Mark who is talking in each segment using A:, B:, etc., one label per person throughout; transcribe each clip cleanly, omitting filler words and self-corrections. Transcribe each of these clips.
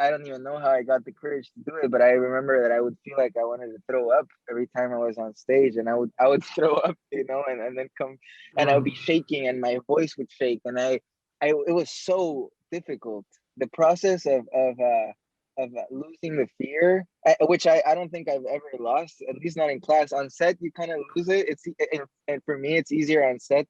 A: I don't even know how I got the courage to do it, but I remember that I would feel like I wanted to throw up every time I was on stage, and I would throw up, and then come, and I would be shaking, and my voice would shake, and I it was so difficult. The process of losing the fear, which I don't think I've ever lost, at least not in class. On set, you kind of lose it. And for me, it's easier on set.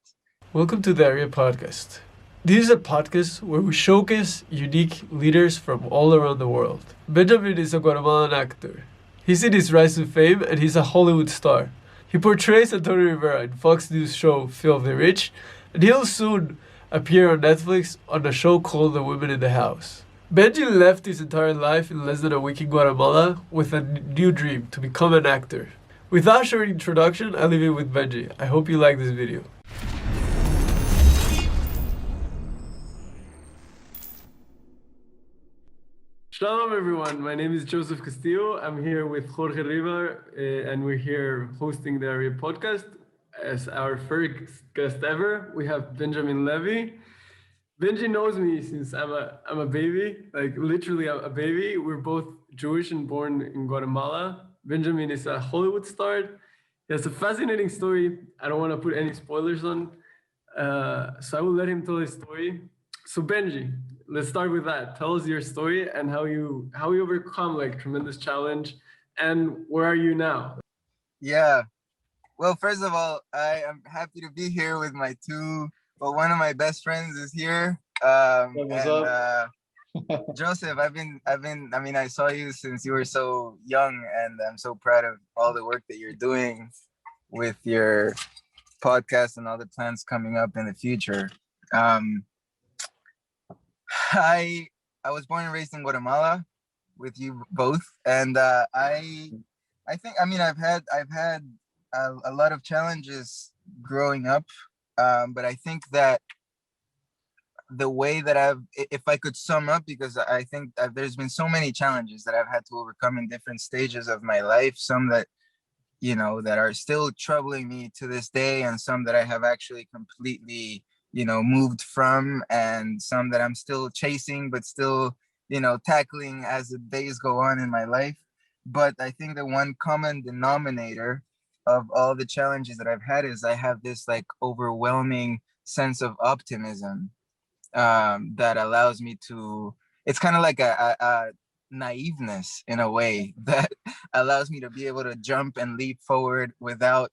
B: Welcome to the Aryeh podcast. This is a podcast where we showcase unique leaders from all around the world. Benjamin is a Guatemalan actor. He's in his rise to fame and he's a Hollywood star. He portrays Antonio Rivera in Fox News show Filthy Rich, and he'll soon appear on Netflix on a show called The Women in the House. Benjy left his entire life in less than a week in Guatemala with a new dream to become an actor. Without short introduction, I leave it with Benjy. I hope you like this video. Shalom everyone, my name is Joseph Castillo. I'm here with Jorge Riva and we're here hosting the Aryeh podcast. As our first guest ever, we have Benjamin Levy. Benjy knows me since I'm a baby, like literally a baby. We're both Jewish and born in Guatemala. Benjamin is a Hollywood star. He has a fascinating story. I don't want to put any spoilers on, so I will let him tell his story. So Benjy, let's start with that. Tell us your story and how you overcome like tremendous challenge, and where are you now?
A: Yeah. Well, first of all, I am happy to be here with one of my best friends is here. Joseph, I saw you since you were so young, and I'm so proud of all the work that you're doing with your podcast and all the plans coming up in the future. I was born and raised in Guatemala with you both, and I think I've had a lot of challenges growing up, but I think that the way that if I could sum up, because I think there's been so many challenges that I've had to overcome in different stages of my life, some that that are still troubling me to this day, and some that I have actually completely moved from, and some that I'm still chasing but still tackling as the days go on in my life. But I think the one common denominator of all the challenges that I've had is I have this like overwhelming sense of optimism, that allows me to, it's kind of like a naiveness in a way that allows me to be able to jump and leap forward without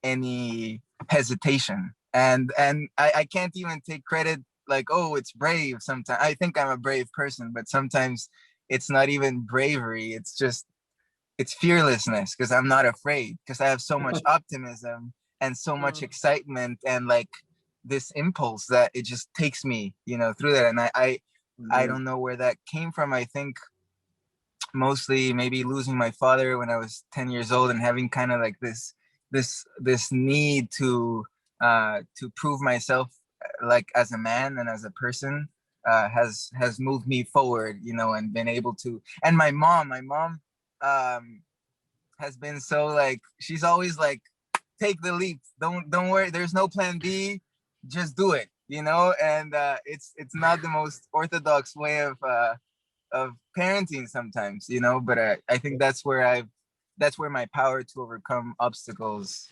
A: any hesitation. And I can't even take credit like, oh, it's brave. Sometimes I think I'm a brave person, but sometimes it's not even bravery. It's fearlessness, because I'm not afraid, because I have so much optimism and so much excitement, and like this impulse that it just takes me through that. And I don't know where that came from. I think mostly maybe losing my father when I was 10 years old, and having kind of like this need to prove myself, like as a man and as a person, has moved me forward, and been able to. And my mom has been so, like, she's always like, take the leap, don't worry, there's no plan B, just do it, and it's not the most orthodox way of parenting sometimes, but I think that's where my power to overcome obstacles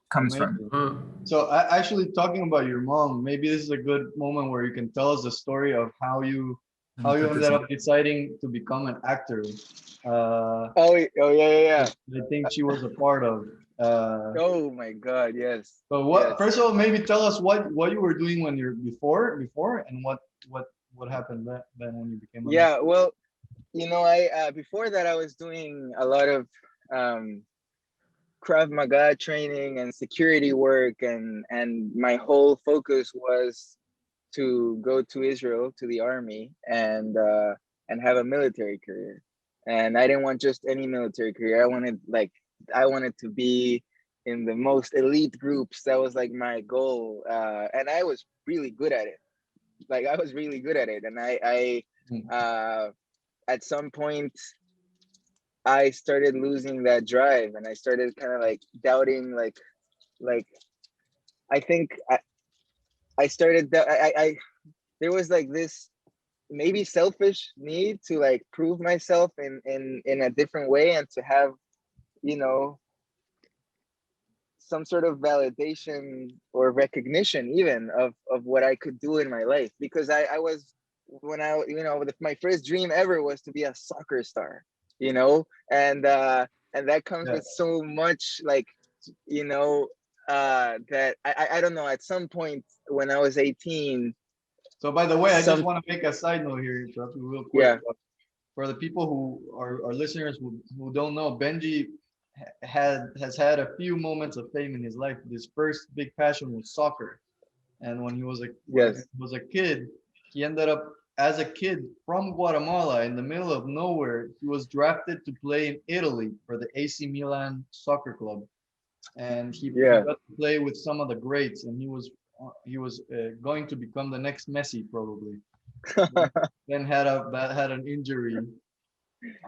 A: comes
C: Amazing.
A: from.
C: So actually talking about your mom, maybe this is a good moment where you can tell us the story of how you ended up deciding to become an actor.
A: Yeah.
C: I think she was a part of.
A: Oh my God, yes.
C: But what?
A: Yes.
C: First of all, maybe tell us what you were doing when you're before, and what happened then when you became.
A: Yeah, well, I before that I was doing a lot of Krav Maga training and security work, and my whole focus was to go to Israel, to the army, and have a military career. And I didn't want just any military career. I wanted to be in the most elite groups. That was like my goal, and I was really good at it. Like, I was really good at it, and I at some point I started losing that drive, and I started kind of like doubting, like I think I started that I there was like this maybe selfish need to like prove myself in a different way, and to have, you know, some sort of validation or recognition even of what I could do in my life. Because I was, when I, you know, my first dream ever was to be a soccer star, you know, and that comes
C: Yeah.
A: with so much, like, you know, that I don't know, at some point when I was 18,
C: So by the way, I just
A: some,
C: want to make a side note here, interrupt you real quick.
A: yeah,
C: For the people who are listeners who don't know, Benji has had a few moments of fame in his life. His first big passion was soccer, and when he
A: yes,
C: was a kid, he ended up as a kid from Guatemala in the middle of nowhere. He was drafted to play in Italy for the AC Milan soccer club, and he
A: yeah.
C: got to play with some of the greats, and he was going to become the next Messi probably. Then had an injury,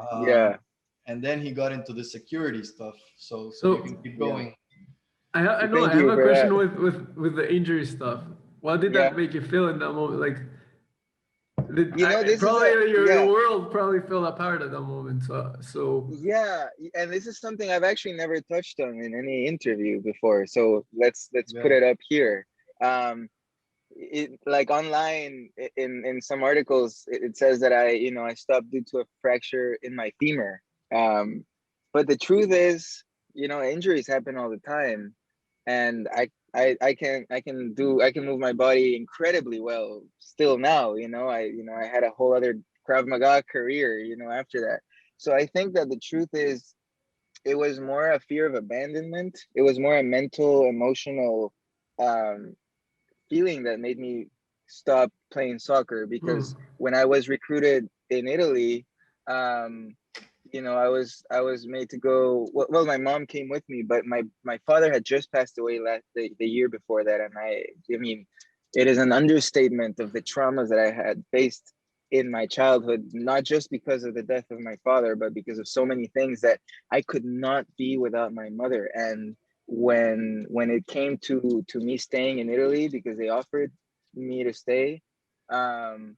C: um,
A: Yeah,
C: and then he got into the security stuff. So you
B: So
C: can keep
A: yeah.
C: going.
B: I know I
A: Thank
B: have
A: you
B: a
A: for
B: question
A: that.
B: with the injury stuff. What did
A: Yeah,
B: that make you feel in that moment? Like,
A: you know, this is
B: probably
A: a,
B: your
A: yeah.
B: world probably fell apart at that moment. So
A: Yeah, and this is something I've actually never touched on in any interview before. So let's put
C: Yeah.
A: it up here. Um, it, like online in some articles, it says that I, you know, I stopped due to a fracture in my femur. Um, but the truth is, you know, injuries happen all the time, and I can move my body incredibly well still now. You know, I had a whole other Krav Maga career, you know, after that. So I think that the truth is, it was more a fear of abandonment. It was more a mental, emotional, um, feeling that made me stop playing soccer.
B: hmm.
A: Because when I was recruited in Italy, um, you know, I was made to go. Well, my mom came with me, but my father had just passed away the year before that, and I mean, it is an understatement of the traumas that I had faced in my childhood, not just because of the death of my father, but because of so many things that I could not be without my mother. And when it came to me staying in Italy, because they offered me to stay, um,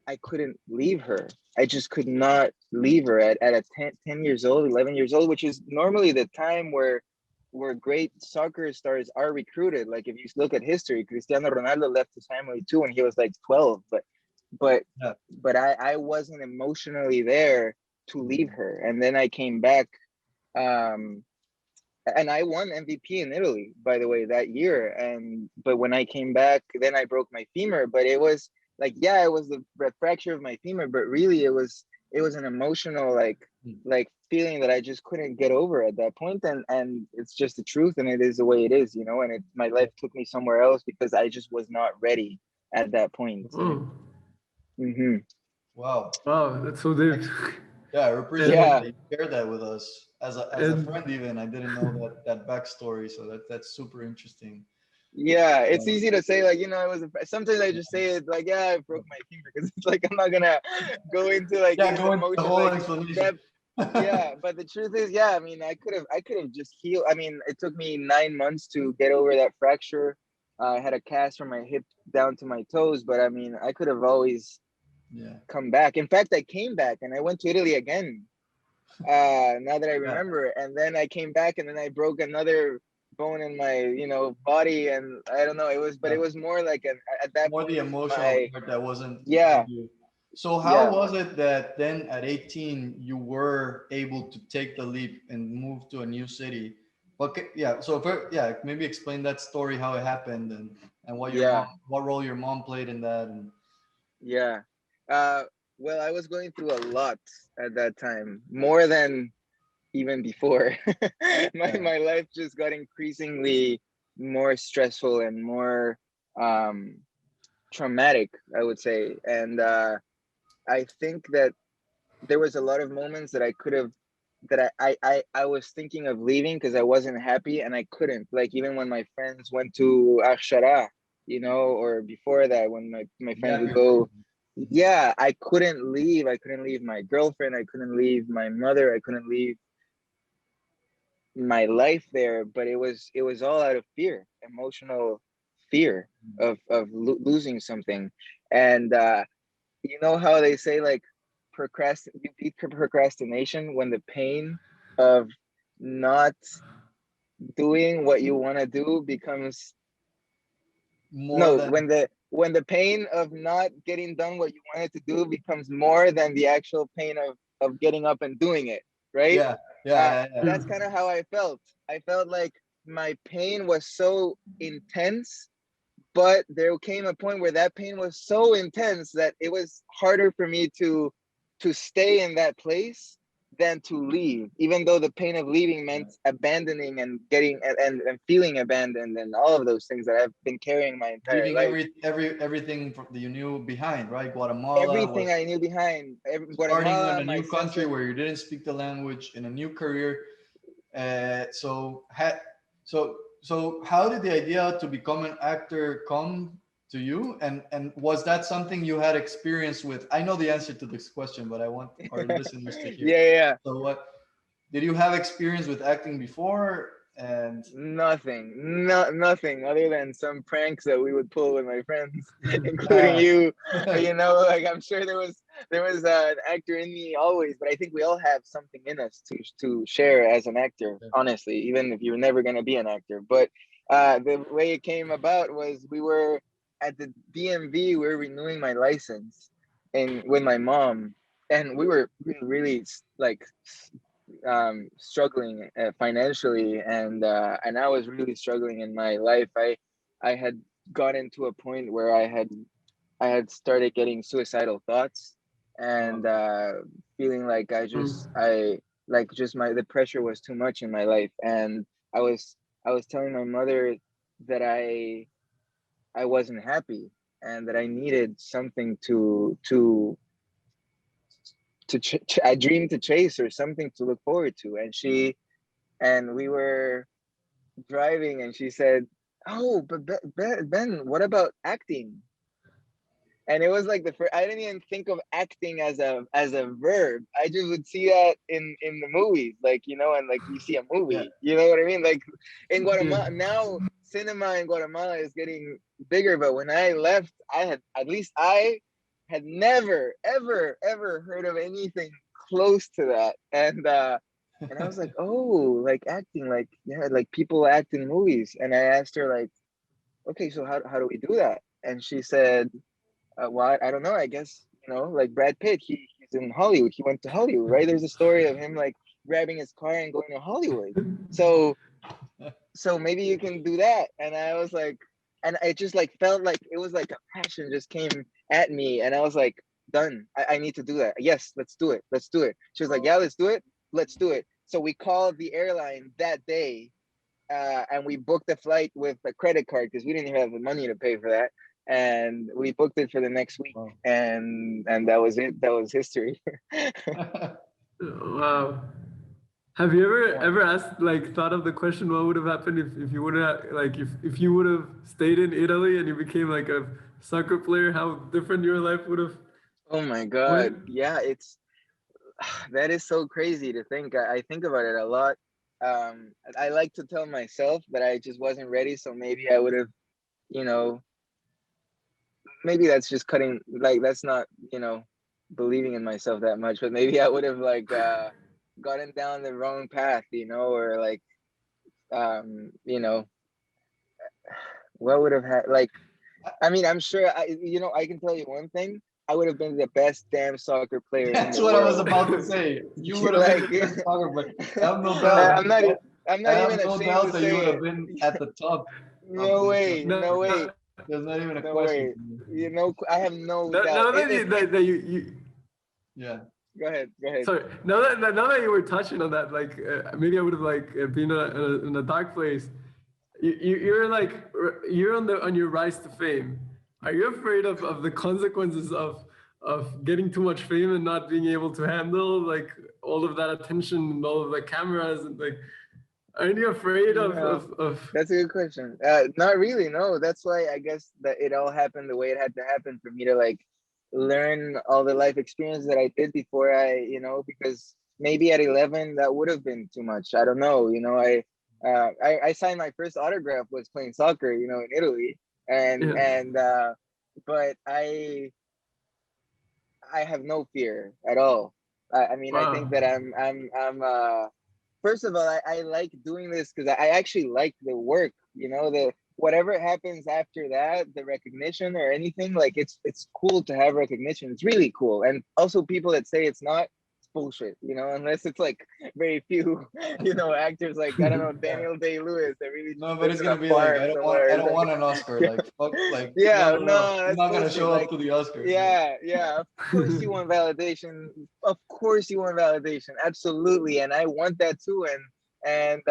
A: I couldn't leave her. I just could not leave her at a 10 years old, 11 years old, which is normally the time where great soccer stars are recruited. Like if you look at history, Cristiano Ronaldo left his family too when he was like 12, but
C: Yeah.
A: I wasn't emotionally there to leave her. And then I came back, um and I won MVP in Italy, by the way, that year. And but when I came back, then I broke my femur. But it was like, yeah, it was the fracture of my femur, but really it was an emotional, like feeling that I just couldn't get over at that point. And it's just the truth, and it is the way it is, you know. And my life took me somewhere else because I just was not ready at that point.
B: Oh,
A: Hmm.
C: Wow.
B: wow, that's so deep.
C: Yeah, I appreciate
B: and
A: Yeah.
C: that you shared that with us as a
B: and
C: friend. Even I didn't know that backstory, so that's super interesting.
A: Yeah, it's
C: Um,
A: easy to say, like, you know, it was sometimes I just say it like, yeah, I broke my finger, because it's like I'm not gonna go into like
C: yeah, go into the
A: emotion,
C: whole
A: like
C: explanation.
A: that. Yeah, but the truth is, yeah, I mean, I could have just healed. I mean, it took me 9 months to get over that fracture. I had a cast from my hip down to my toes, but I mean, I could have always
C: Yeah,
A: come back. In fact, I came back and I went to Italy again, now that I
C: yeah,
A: remember. And then I came back and then I broke another bone in my, you know, body. And I don't know, but
C: yeah.
A: it was more like at that
C: More the
A: point,
C: emotional
A: my,
C: part that wasn't
A: yeah,
C: with you. So how
A: yeah.
C: was it that then at 18 you were able to take the leap and move to a new city? Okay, yeah. So yeah, maybe explain that story, how it happened, and
A: Yeah,
C: what role your mom played in that, and
A: yeah. Uh, well, I was going through a lot at that time, more than even before. my
C: yeah,
A: my life just got increasingly more stressful and more, um, traumatic, I would say. And I think that there was a lot of moments that I could have, that I was thinking of leaving because I wasn't happy and I couldn't. Like even when my friends went to Akshara, you know, or before that, when my friends
C: gap
A: would
C: year period.
A: go, yeah, I couldn't leave. I couldn't leave my girlfriend. I couldn't leave my mother. I couldn't leave my life there. But it was all out of fear, emotional fear of losing something. And you know how they say like you beat procrastination when the pain of not doing what you want to do becomes
C: More than
A: when the pain of not getting done what you wanted to do becomes more than the actual pain of getting up and doing it, right?
C: yeah.
A: That's kind of how I felt. I felt like my pain was so intense, but there came a point where that pain was so intense that it was harder for me to stay in that place than to leave, even though the pain of leaving meant abandoning and getting and feeling abandoned and all of those things that I've been carrying my entire
C: Leaving
A: life.
C: everything that you knew behind, right? Guatemala
A: Everything
C: was
A: I knew behind,
C: starting in
A: Guatemala,
C: a
A: my
C: new
A: sense
C: country
A: of
C: where you didn't speak the language, in a new career. So how did the idea to become an actor come to you? And was that something you had experience with? I know the answer to this question, but I want our listeners to hear.
A: yeah.
C: So what did you have experience with acting before? And
A: Nothing other than some pranks that we would pull with my friends, including you. You know, like I'm sure there was an actor in me always, but I think we all have something in us to share as an actor. Honestly, even if you're never gonna be an actor, but the way it came about was we were at the DMV. We were renewing my license, and with my mom, and we were really like struggling financially, and I was really struggling in my life. I had gotten to a point where I had started getting suicidal thoughts, and feeling like I like just my the pressure was too much in my life, and I was I was telling my mother that I wasn't happy and that I needed something a dream to chase or something to look forward to. And we were driving, and she said, "Oh, but Ben, what about acting?" And it was like the first, I didn't even think of acting as a verb. I just would see that in the movies, like, and like you see a
C: yeah,
A: movie, you know what I mean? Like in
B: Yeah.
A: Guatemala now, cinema in Guatemala is getting bigger, but when I left, I had never ever heard of anything close to that. And I was like, oh, like acting, like, yeah, like people act in movies. And I asked her, like, okay, so how do we do that? And she said, well, I don't know. I guess, like Brad Pitt, he's in Hollywood. He went to Hollywood, right? There's a story of him like grabbing his car and going to Hollywood. So maybe you can do that. And I was like, and it just like felt like it was like a passion just came at me, and I was like, done. I need to do that. Yes, let's do it. Let's do it. She was like, yeah, let's do it. Let's do it. So we called the airline that day, and we booked a flight with a credit card because we didn't even have the money to pay for that. And we booked it for the next week,
C: wow.
A: and that was it. That was history.
B: Wow. Have you ever
A: Yeah.
B: ever asked, like, thought of the question, what would have happened if you would have, like, if you would have stayed in Italy and you became like a soccer player, how different your life would have
A: Oh my
B: went?
A: God. Yeah, that is so crazy to think. I think about it a lot. I like to tell myself that I just wasn't ready, so maybe I would have, you know, maybe that's just cutting, like, that's not, believing in myself that much, but maybe I would have like gotten down the wrong path, or like, you know, what would have had, like, I mean, I'm sure I can tell you one thing. I would have been the best damn soccer player in
C: That's
A: the
C: what I was
A: world.
C: about to say. You would have been
A: Like,
C: the best soccer player. I have no doubt.
A: I'm not. I'm
C: I
A: not
C: have
A: even
C: no
A: ashamed
C: doubt
A: to
C: that you would
A: say
C: have
A: it.
C: been at the top of
A: No
C: the.
A: way.
B: No,
A: No
B: no,
A: way.
C: There's not even a
A: No
C: question
A: way.
C: for me.
A: I have no doubt.
B: now that you
C: Yeah.
A: Go ahead. Go ahead.
B: sorry, now that you were touching on that, like, maybe I would have, like, been in a dark place. You're like, you're on your rise to fame. Are you afraid of the consequences of getting too much fame and not being able to handle, like, all of that attention and all of the cameras, and, like, aren't you afraid
A: No,
B: of
A: that's a good question. Not really. No, that's why I guess that it all happened the way it had to happen for me to like learn all the life experience that I did before because maybe at 11 that would have been too much. I don't know. I signed my first autograph was playing soccer, in Italy, and
B: yeah.
A: but I have no fear at all. I mean, I think
B: Wow.
A: that I'm first of all, I like doing this because I actually like the work, you know, the whatever happens after that, the recognition or anything, like it's cool to have recognition. It's really cool. And also people that say it's not, it's bullshit, you know, unless it's like very few, you know, actors like, I don't know,
C: Yeah.
A: Daniel Day-Lewis that really
C: No,
A: just
C: but
A: lives
C: it's
A: in a
C: gonna be like,
A: farm somewhere.
C: I
A: It's
C: don't
A: like,
C: want an Oscar. Like fuck, like no,
A: yeah,
C: no, no.
A: no,
C: I'm
A: that's
C: not gonna
A: bullshit.
C: show up
A: Like,
C: to the Oscars. Like,
A: yeah, of course you want validation. Of course you want validation. Absolutely. And I want that too. And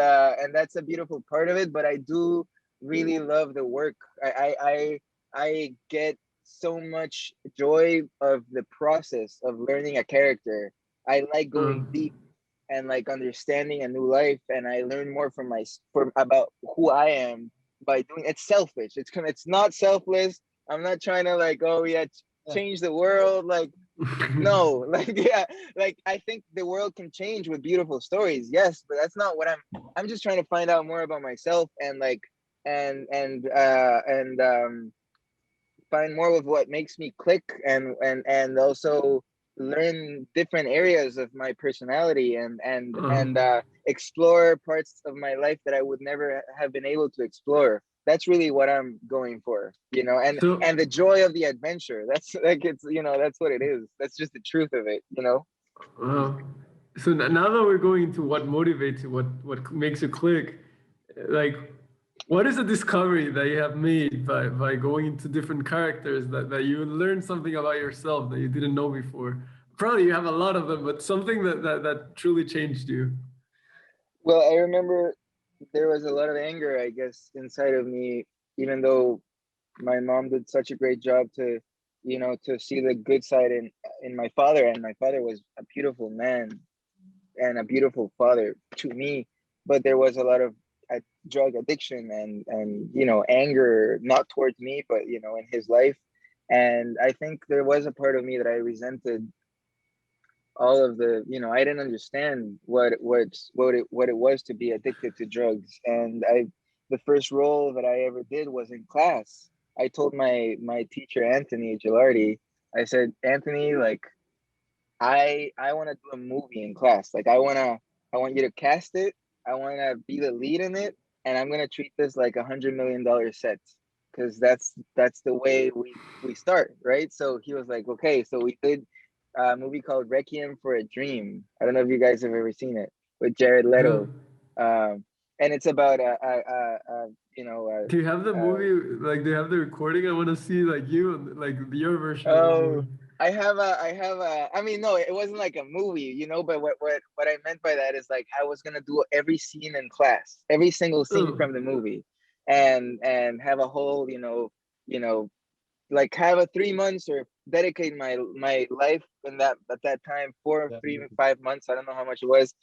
A: that's a beautiful part of it. But I do really love the work. I get so much joy of the process of learning a character. I like going deep and like understanding a new life, and I learn more from about who I am by doing it's selfish. It's not selfless. I'm not trying to like, oh yeah,
C: yeah.
A: change the world. Like, no, like yeah, like I think the world can change with beautiful stories, yes, but that's not what I'm just trying to find out more about myself and like and find more of what makes me click and also learn different areas of my personality and explore parts of my life that I would never have been able to explore. That's really what I'm going for, you know,
B: So,
A: and the joy of the adventure. That's like it's, you know, that's what it is. That's just the truth of it, you know.
B: uh, so now that we're going into what motivates you, what makes you click, like, what is a discovery that you have made by going into different characters that you learn something about yourself that you didn't know before? Probably you have a lot of them, but something that truly changed you.
A: Well, I remember there was a lot of anger, I guess, inside of me, even though my mom did such a great job to, you know, to see the good side in my father, and my father was a beautiful man and a beautiful father to me, but there was a lot of drug addiction and you know, anger, not towards me but you know, in his life. And I think there was a part of me that I resented all of the, you know, I didn't understand what it was to be addicted to drugs. And I the first role that I ever did was in class. I told my teacher, Anthony Gilardi, I said, Anthony, like I want to do a movie in class. Like I want you to cast it. I want to be the lead in it, and I'm gonna treat this like $100 million set, because that's the way we start, right? So he was like, okay. So we did a movie called Requiem for a Dream. I don't know if you guys have ever seen it, with Jared
B: No.
A: Leto, and it's about you know
B: Do you have the
A: uh,
B: movie? Like, do you have the recording? I want to see like you, like your version of the
A: oh,
B: movie.
A: I mean, no, it wasn't like a movie, you know, but what I meant by that is like I was gonna do every scene in class, every single scene
B: Oh,
A: from the movie, and have a whole, you know, like have a 3 months or dedicate my life in that at that time, four,
C: Yeah.
A: 3 5 months, I don't know how much it was,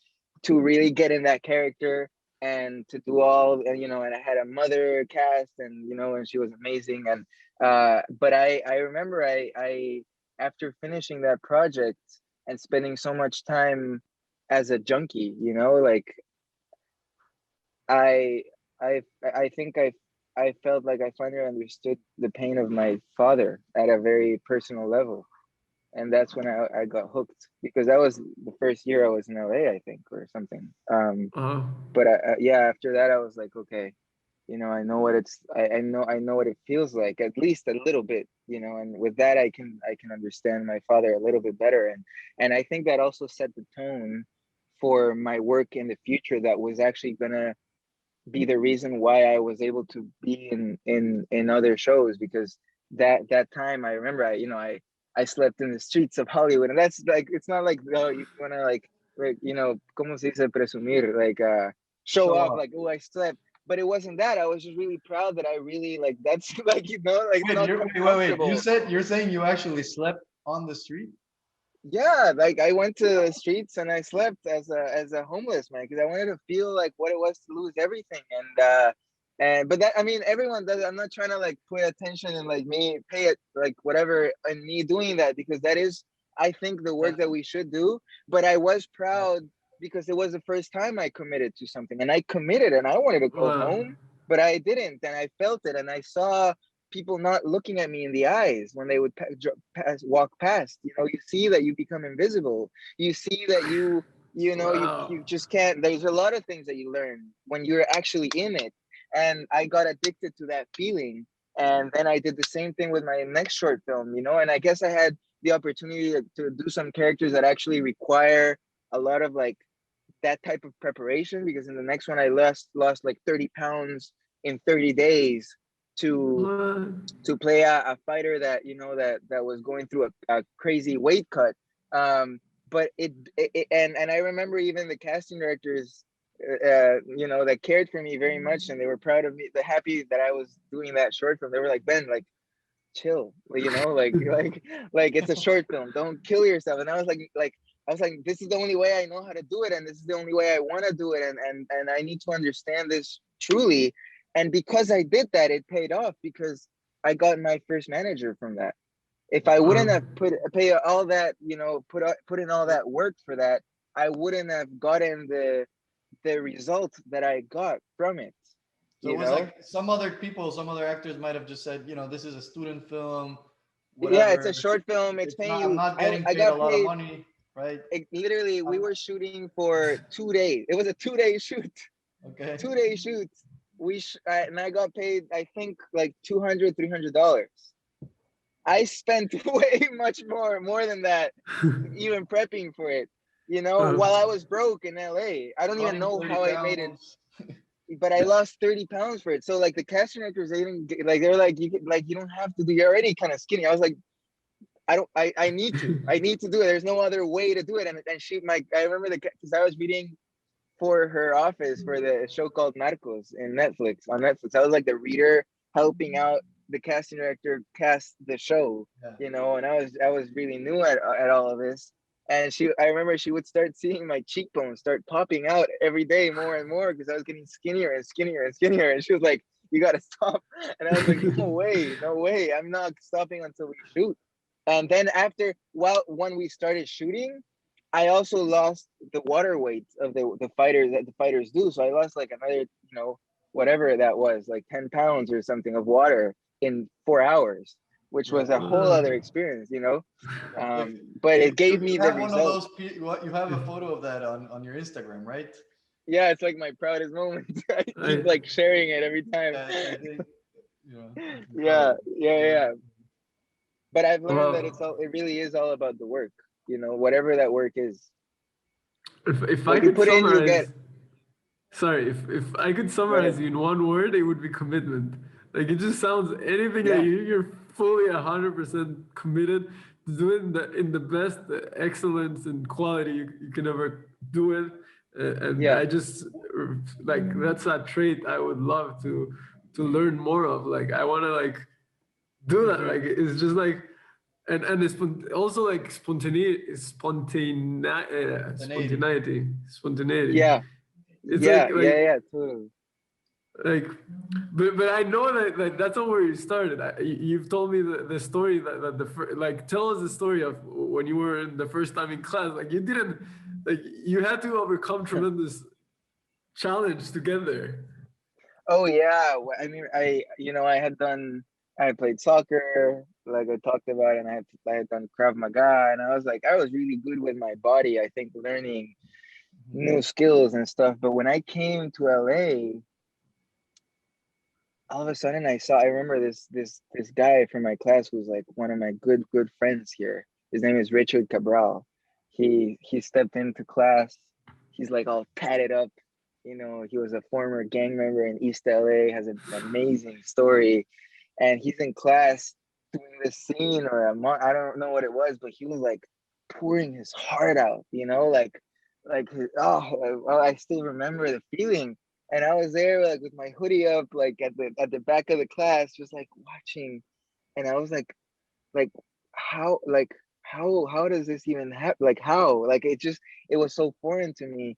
A: to really get in that character and to do all, and you know, and I had a mother cast, and you know, and she was amazing. And but I remember I after finishing that project and spending so much time as a junkie, you know, like I I think I felt like I finally understood the pain of my father at a very personal level. And that's when I got hooked, because that was the first year I was in LA, I think, or something.
B: uh,
A: But yeah, after that I was like, okay, you know, I know what I know what it feels like, at least a little bit, you know. And with that I can understand my father a little bit better. And I think that also set the tone for my work in the future, that was actually gonna be the reason why I was able to be in other shows. Because that time I remember, I slept in the streets of Hollywood. And that's like, it's not like, oh, you want to like, you know, como se dice presumir, like show
C: Show
A: off,
C: off.
A: like, oh, I slept. But it wasn't that. I was just really proud that I really, like, that's like, you know, like, it's
C: Wait,
A: not
C: wait. You
A: comfortable.
C: said you're saying you actually slept on the street?
A: Yeah, like I went to the streets and I slept as a homeless man, because I wanted to feel like what it was to lose everything. And but that, I mean, everyone does it. I'm not trying to like put attention and like me pay it like whatever and me doing that, because that is, I think, the
C: Yeah.
A: work that we should do. But I was
C: Yeah.
A: proud because it was the first time I committed to something, and I committed and I wanted to go
B: uh,
A: home, but I didn't. And I felt it, and I saw people not looking at me in the eyes when they would walk past. You know, you see that you become invisible. You see that you know,
B: Wow.
A: you just can't. There's a lot of things that you learn when you're actually in it. And I got addicted to that feeling. And then I did the same thing with my next short film, you know, and I guess I had the opportunity to do some characters that actually require a lot of like that type of preparation, because in the next one I lost like 30 pounds in 30 days to
B: What?
A: play a fighter that, you know, that was going through a crazy weight cut. But and I remember even the casting directors, you know, that cared for me very much, and they were proud of me, the happy that I was doing that short film. They were like, Ben, like, chill, you know, like it's a short film, don't kill yourself. And I was like, this is the only way I know how to do it, and this is the only way I want to do it, and I need to understand this truly. And because I did that, it paid off, because I got my first manager from that. If I wouldn't have pay all that, you know, put in all that work for that, I wouldn't have gotten the result that I got from it,
C: So it
A: you
C: was
A: know.
C: like some other people, some other actors might have just said, you know, this is a student film,
A: Yeah, it's a
C: whatever.
A: short film, it's
C: It's
A: paying
C: not. I'm
A: you.
C: not getting
A: I
C: paid a
A: got
C: lot of
A: paid.
C: money, right?
A: Literally, we
C: Um,
A: were shooting for 2 days. It was a 2 day shoot.
C: okay.
A: 2 day shoot. And I got paid, I think, like $200, $300. I spent way much more than that, even prepping for it, you know, while I was broke in LA. I don't even
C: Running
A: know
C: 30
A: how I made it,
C: pounds.
A: but I lost 30 pounds for it. So like the casting directors, they didn't like, they're like, you don't have to do, you're already kind of skinny. I was like, I need to do it. There's no other way to do it. And I remember because I was reading for her office for the show called Narcos on Netflix. I was like the reader helping out the casting director cast the show,
C: Yeah.
A: you know, and I was really new at all of this. And I remember she would start seeing my cheekbones start popping out every day more and more, because I was getting skinnier and skinnier and skinnier. And she was like, you got to stop. And I was like, no way, no way. I'm not stopping until we shoot. And then when we started shooting, I also lost the water weight of the fighters that the fighters do. So I lost like another, you know, whatever that was, like 10 pounds or something of water in 4 hours, which was a whole other experience, you know.
C: Yeah.
A: But it
C: You
A: gave me the
C: have one of
A: result.
C: those. You have a photo of that on your Instagram, right?
A: Yeah, it's like my proudest moment. I keep
B: I,
A: like sharing it every time.
C: Yeah, I think you know it's
A: Yeah,
C: incredible.
A: yeah. But I've learned that
B: well,
A: it really is all about the work, you know, whatever that work is.
B: if I
A: What you
B: could
A: put in, you get.
B: summarize, sorry, if I could
A: Go ahead.
B: summarize you in one word, it would be commitment. Like it just sounds anything that
A: Yeah,
B: you're fully 100% committed to doing in the best excellence and quality you can ever do it. And
A: yeah.
B: I just like that's a trait I would love to learn more of. Like I want to like do that.
A: Hmm.
B: Like it's just like and it's also like
C: Spontaneity.
B: spontaneity.
A: Yeah,
B: It's
A: yeah, totally.
B: like but I know that that's not where you started. You've told me the story that like tell us the story of when you were in the first time in class. Like you didn't like you had to overcome tremendous challenge to get there.
A: Oh yeah. I mean, I had played soccer, like I talked about, and I had done Krav Maga, and I was really good with my body. I think learning
C: Mhm.
A: new skills and stuff. But when I came to LA, all of a sudden I remember this guy from my class who's like one of my good friends here. His name is Richard Cabral. He stepped into class. He's like all tatted up. You know, he was a former gang member in East LA, has an amazing story. And he's in class doing this scene or I don't know what it was, but he was like pouring his heart out, you know, I still remember the feeling. And I was there like with my hoodie up, like at the back of the class, just like watching. And I was like how how does this even happen? Like how? Like it was so foreign to me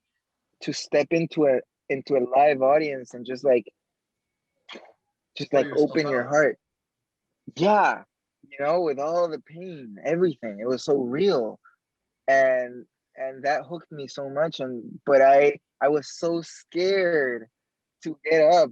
A: to step into a live audience and just
C: Pour
A: like
C: yourself
A: open your
C: out.
A: heart. Yeah, you know, with all the pain, everything. It was so real. And that hooked me so much. And but I was so scared to get up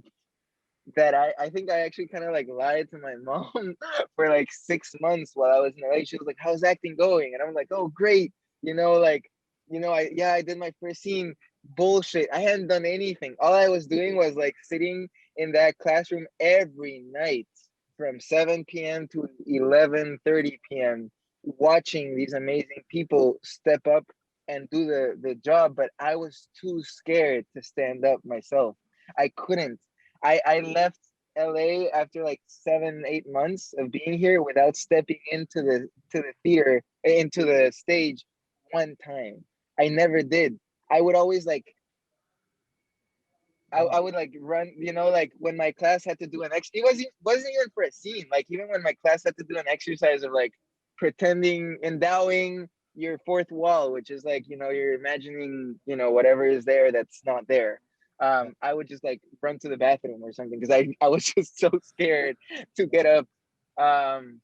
A: that I think I actually kind of like lied to my mom for like 6 months while I was in LA. She was like, "How's acting going?" And I'm like, "Oh, great." Like, I did my first scene. Bullshit. I hadn't done anything. All I was doing was like sitting in that classroom every night from 7 p.m. to 11:30 p.m. watching these amazing people step up and do the job, but I was too scared to stand up myself. I couldn't. I left LA after like 7, 8 months of being here without stepping to the theater, into the stage one time. I never did. I would always like I
C: Wow.
A: would like run, like when my class had to do an it wasn't even for a scene. Like even when my class had to do an exercise of like pretending, endowing your fourth wall, which is like, you're imagining, whatever is there that's not there.
C: Yeah.
A: I would just like run to the bathroom or something because I was just so scared to get up. Um,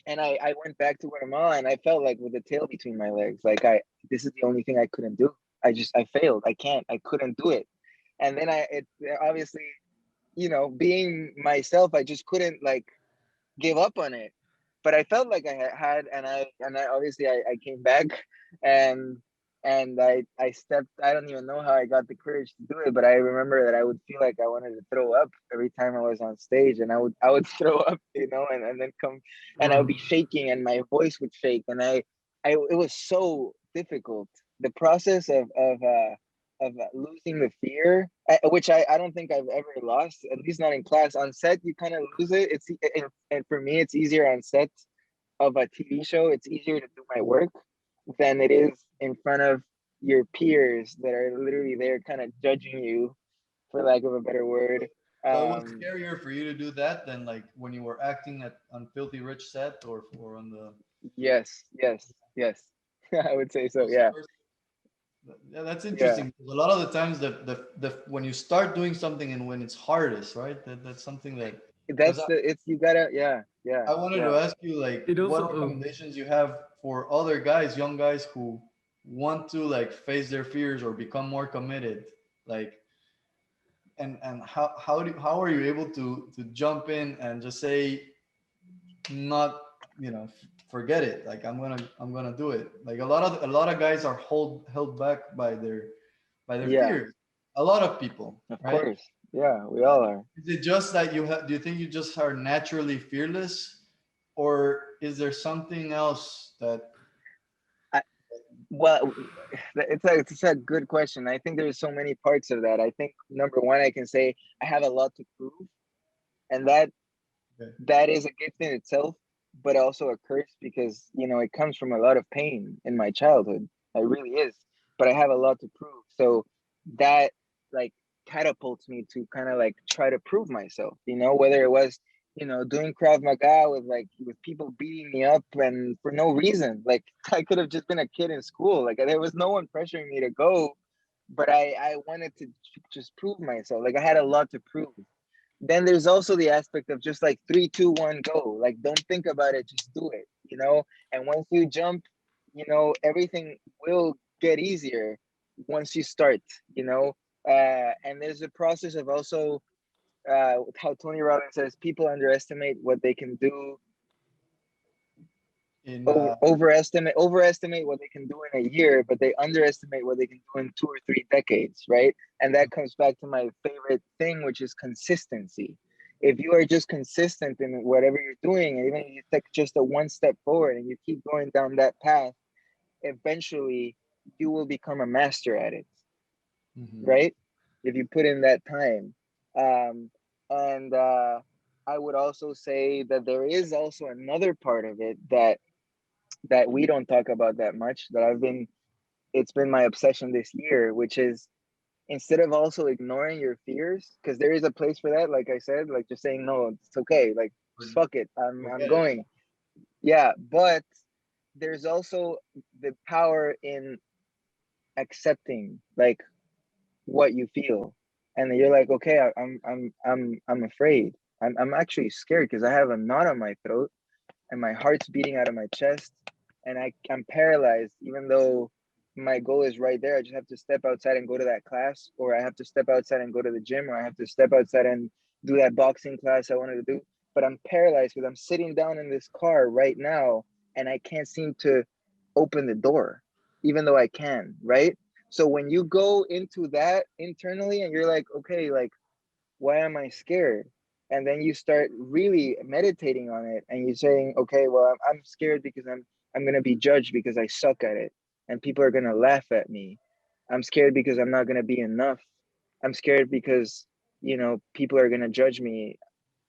A: and I went back to Guatemala and I felt like with the tail between my legs. Like this is the only thing I couldn't do. I failed. I couldn't do it. And then it obviously, being myself, I just couldn't like give up on it. But I felt like I had, and I obviously I came back, and I stepped. I don't even know how I got the courage to do it, but I remember that I would feel like I wanted to throw up every time I was on stage, and I would throw up, and then come, and I would be shaking, and my voice would shake, and it was so difficult. The process of losing the fear, which I don't think I've ever lost, at least not in class. On set, you kind of lose it. And for me, it's easier on set of a TV show. It's easier to do my work than it is in front of your peers that are literally there, kind of judging you, for lack of a better word.
C: So it was
A: Um,
C: scarier for you to do that than like when you were acting at on Filthy Rich set or on the
A: yes, yes, yes. I would say so.
C: first,
A: Yeah,
C: first. Yeah, that's
A: yeah.
C: interesting. A lot of the times, the when you start doing something and when it's hardest, right? That's something that because
A: It's you gotta, yeah, yeah,
C: I wanted to
A: yeah.
C: ask you like
B: It
C: what
B: also,
C: recommendations you have for other guys, young guys who want to like face their fears or become more committed, like and how are you able to jump in and just say not forget it, like I'm gonna do it, like a lot of guys are held back by their
A: Yeah,
C: fears, a lot of people,
A: of
C: right?
A: course. Yeah, we all are.
C: Is it just that do you think you just are naturally fearless, or is there something else that
A: I, well, it's a good question. I think there's so many parts of that. I think number one, I can say I have a lot to prove, and
C: okay.
A: that is a gift in itself, but also a curse because it comes from a lot of pain in my childhood. It really is. But I have a lot to prove. So that like catapults me to kind of like try to prove myself, whether it was, doing Krav Maga with people beating me up and for no reason. Like I could have just been a kid in school. Like there was no one pressuring me to go, but I wanted to just prove myself. Like I had a lot to prove. Then there's also the aspect of just like 3, 2, 1, go. Like don't think about it, just do it. And once you jump, everything will get easier once you start, you know. And there's a process of also how Tony Robbins says people underestimate what they can do,
C: in
A: overestimate what they can do in a year, but they underestimate what they can do in 2 or 3 decades, right? And that comes back to my favorite thing, which is consistency. If you are just consistent in whatever you're doing, and even if you take just a one step forward and you keep going down that path, eventually you will become a master at it,
C: Mhm.
A: right? If you put in that time. And I would also say that there is also another part of it that we don't talk about that much, that it's been my obsession this year, which is instead of also ignoring your fears, because there is a place for that, like I said, like just saying no, it's okay, like just
C: For-
A: fuck it, I'm
C: Forget it.
A: going. Yeah, but there's also the power in accepting like what you feel, and then you're like, okay, I'm afraid, I'm actually scared because I have a knot on my throat and my heart's beating out of my chest, and I'm paralyzed even though my goal is right there. I just have to step outside and go to that class, or I have to step outside and go to the gym, or I have to step outside and do that boxing class I wanted to do, but I'm paralyzed because I'm sitting down in this car right now and I can't seem to open the door, even though I can, right? So when you go into that internally and you're like, okay, like, why am I scared? And then you start really meditating on it and you're saying, okay, well, I'm scared because I'm gonna be judged because I suck at it and people are gonna laugh at me. I'm scared because I'm not gonna be enough. I'm scared because, people are gonna judge me.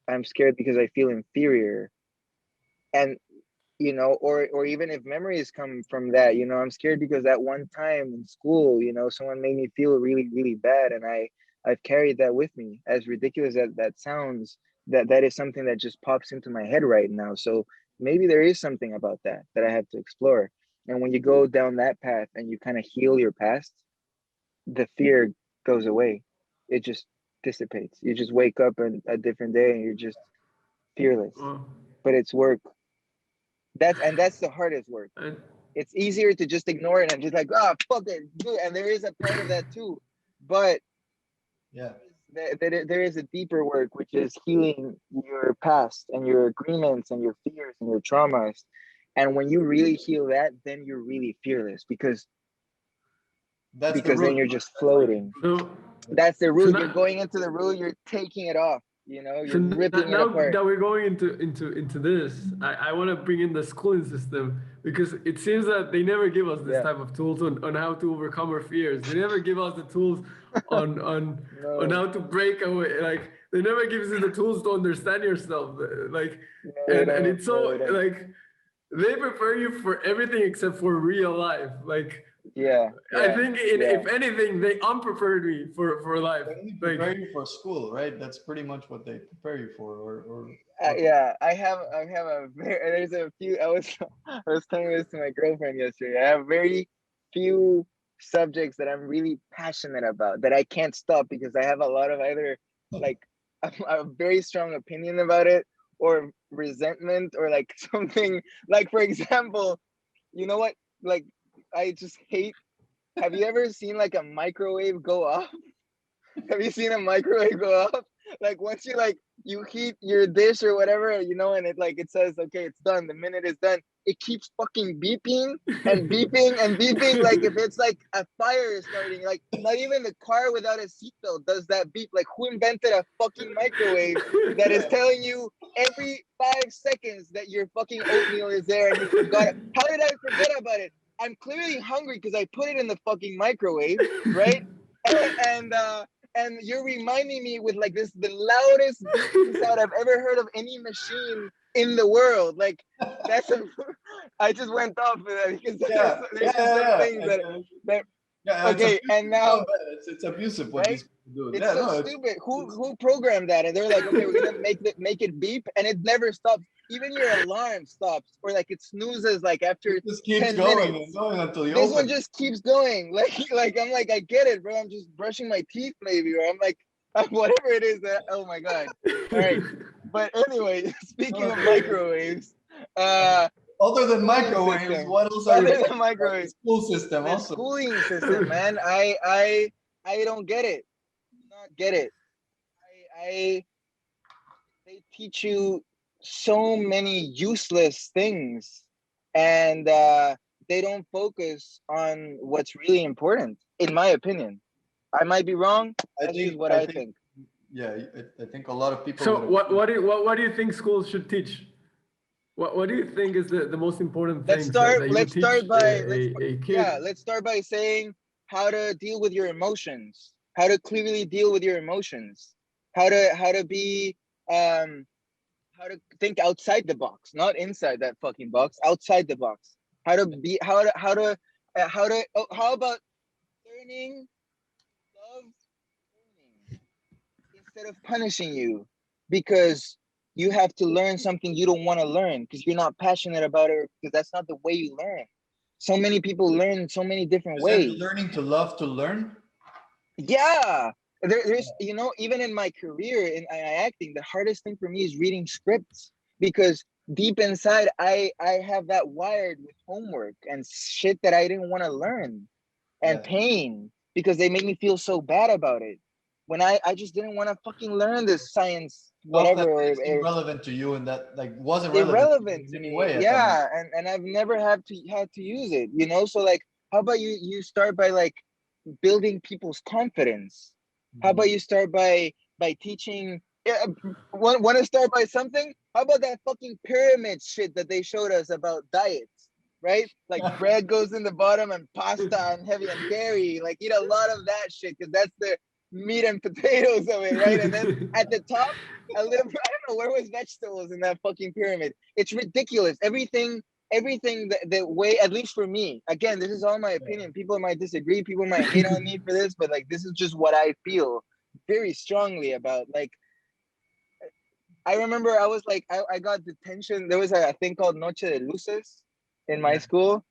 A: I'm scared because I feel inferior. And or even if memories come from that, I'm scared because at one time in school, someone made me feel really, really bad, and I've carried that with me. As ridiculous as that sounds, that is something that just pops into my head right now. So maybe there is something about that I have to explore. And when you go down that path and you kind of heal your past, the fear goes away. It just dissipates. You just wake up on a different day and you're just fearless.
B: Oh.
A: But it's work. That's the hardest work. It's easier to just ignore it and just like, fuck it, and there is a part of that too, but
C: Yeah.
A: there is a deeper work, which is healing your past and your agreements and your fears and your traumas. And when you really heal that, then you're really fearless because
C: That's the
A: then
C: root.
A: you're just floating.
B: So,
A: That's the
B: so
A: root.
B: now,
A: You're going into the root, you're taking it off,
B: so
A: you're ripping it
B: now
A: apart.
B: that we're going into this, I want to bring in the schooling system because it seems that they never give us this
A: Yeah.
B: type of tools on how to overcome our fears. They never give us the tools on
A: No.
B: how to break away. Like they never gives you the tools to understand yourself. Like
A: No, they
B: and
A: don't.
B: it's so
A: No, they don't.
B: like they prepare you for everything except for real life. Like
A: Yeah.
B: I think
A: yeah.
B: if anything, they unprepared me for life.
C: They only
B: Like
C: prepare you for school, right? That's pretty much what they prepare you for,
A: Yeah, I have there's a few. I was telling this to my girlfriend yesterday. I have very few subjects that I'm really passionate about that I can't stop because I have a lot of either like a very strong opinion about it or resentment or like something like, for example, you know what? Like, I just hate. Have you ever seen like a microwave go off? Have you seen a microwave go off? Like once you heat your dish or whatever, and it says, okay, it's done. The minute it's done, it keeps fucking beeping and beeping and beeping. Like if it's like a fire is starting, like not even the car without a seatbelt does that beep. Like who invented a fucking microwave that is telling you every 5 seconds that your fucking oatmeal is there and you forgot it? How did I forget about it? I'm clearly hungry because I put it in the fucking microwave, right? And and you're reminding me with like this the loudest beeping sound I've ever heard of any machine in the world. Like I just went off of that because there's just some things that okay, and now
C: it's abusive what
A: right?
C: these people do.
A: It's so stupid. Who programmed that? And they're like, okay, we're gonna make it beep, and it never stops. Even your alarm stops, or like it snoozes like after
C: It just keeps
A: 10
C: going
A: minutes.
C: and going until you
A: This
C: open.
A: one just keeps going. Like I'm like, I get it, bro. I'm just brushing my teeth, maybe, or I'm like, whatever it is. Oh my god. All right. But anyway, speaking of microwaves,
C: other than
A: schooling
C: microwaves,
A: system.
C: what else are
A: Other
C: you
A: than microwaves,
C: school system
A: the
C: also?
A: schooling system, man. I don't get it. Not get it. I they teach you so many useless things, and they don't focus on what's really important, in my opinion. I might be wrong. That's just what I think.
C: Yeah, I think a lot of people.
B: so what do you think schools should teach? What do you think is the most important things that you would teach a kid?
A: Let's start by saying how to deal with your emotions, how to clearly deal with your emotions, how to be how to think outside the box, not inside that fucking box, outside the box. How to be how about learning love learning instead of punishing you, because you have to learn something you don't want to learn because you're not passionate about it, because that's not the way you learn. So many people learn so many different
C: Is it
A: ways.
C: learning to love to learn?
A: Yeah, there's even in my career in acting, the hardest thing for me is reading scripts, because deep inside I have that wired with homework and shit that I didn't want to learn, and
C: Yeah.
A: pain, because they make me feel so bad about it. when I just didn't want to fucking learn this science,
C: Stuff that
A: whatever,
C: is
A: or
C: irrelevant to you and that like wasn't relevant to you
A: irrelevant
C: in
A: to
C: any
A: me.
C: way at that moment.
A: Yeah, and I've never had to use it, you know. So like, how about you start by like building people's confidence? How about you start by teaching? Yeah, want to start by something? How about that fucking pyramid shit that they showed us about diets, right? Like bread goes in the bottom and pasta and heavy and dairy. Like eat a lot of that shit because that's the meat and potatoes of it, right? And then at the top, a little. I don't know where was vegetables in that fucking pyramid. It's ridiculous. Everything the way, at least for me, again, this is all my opinion. People might disagree, people might hate on me for this, but like this is just what I feel very strongly about. Like I remember I was like I got detention. There was a thing called Noche de Luces in my school,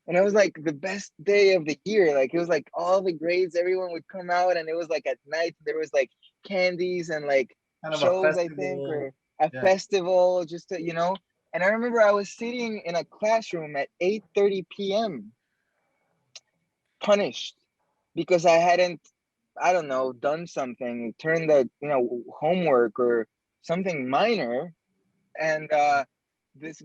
A: and it was like the best day of the year. Like it was like all the grades, everyone would come out, and it was like at night there was like candies and like
C: Kind of a
A: shows, I think,
C: festival.
A: or a
C: Yeah.
A: festival, just to, you know. And I remember I was sitting in a classroom at 8:30 p.m. punished because I hadn't, I don't know, done something, turned the, you know, homework or something minor. And this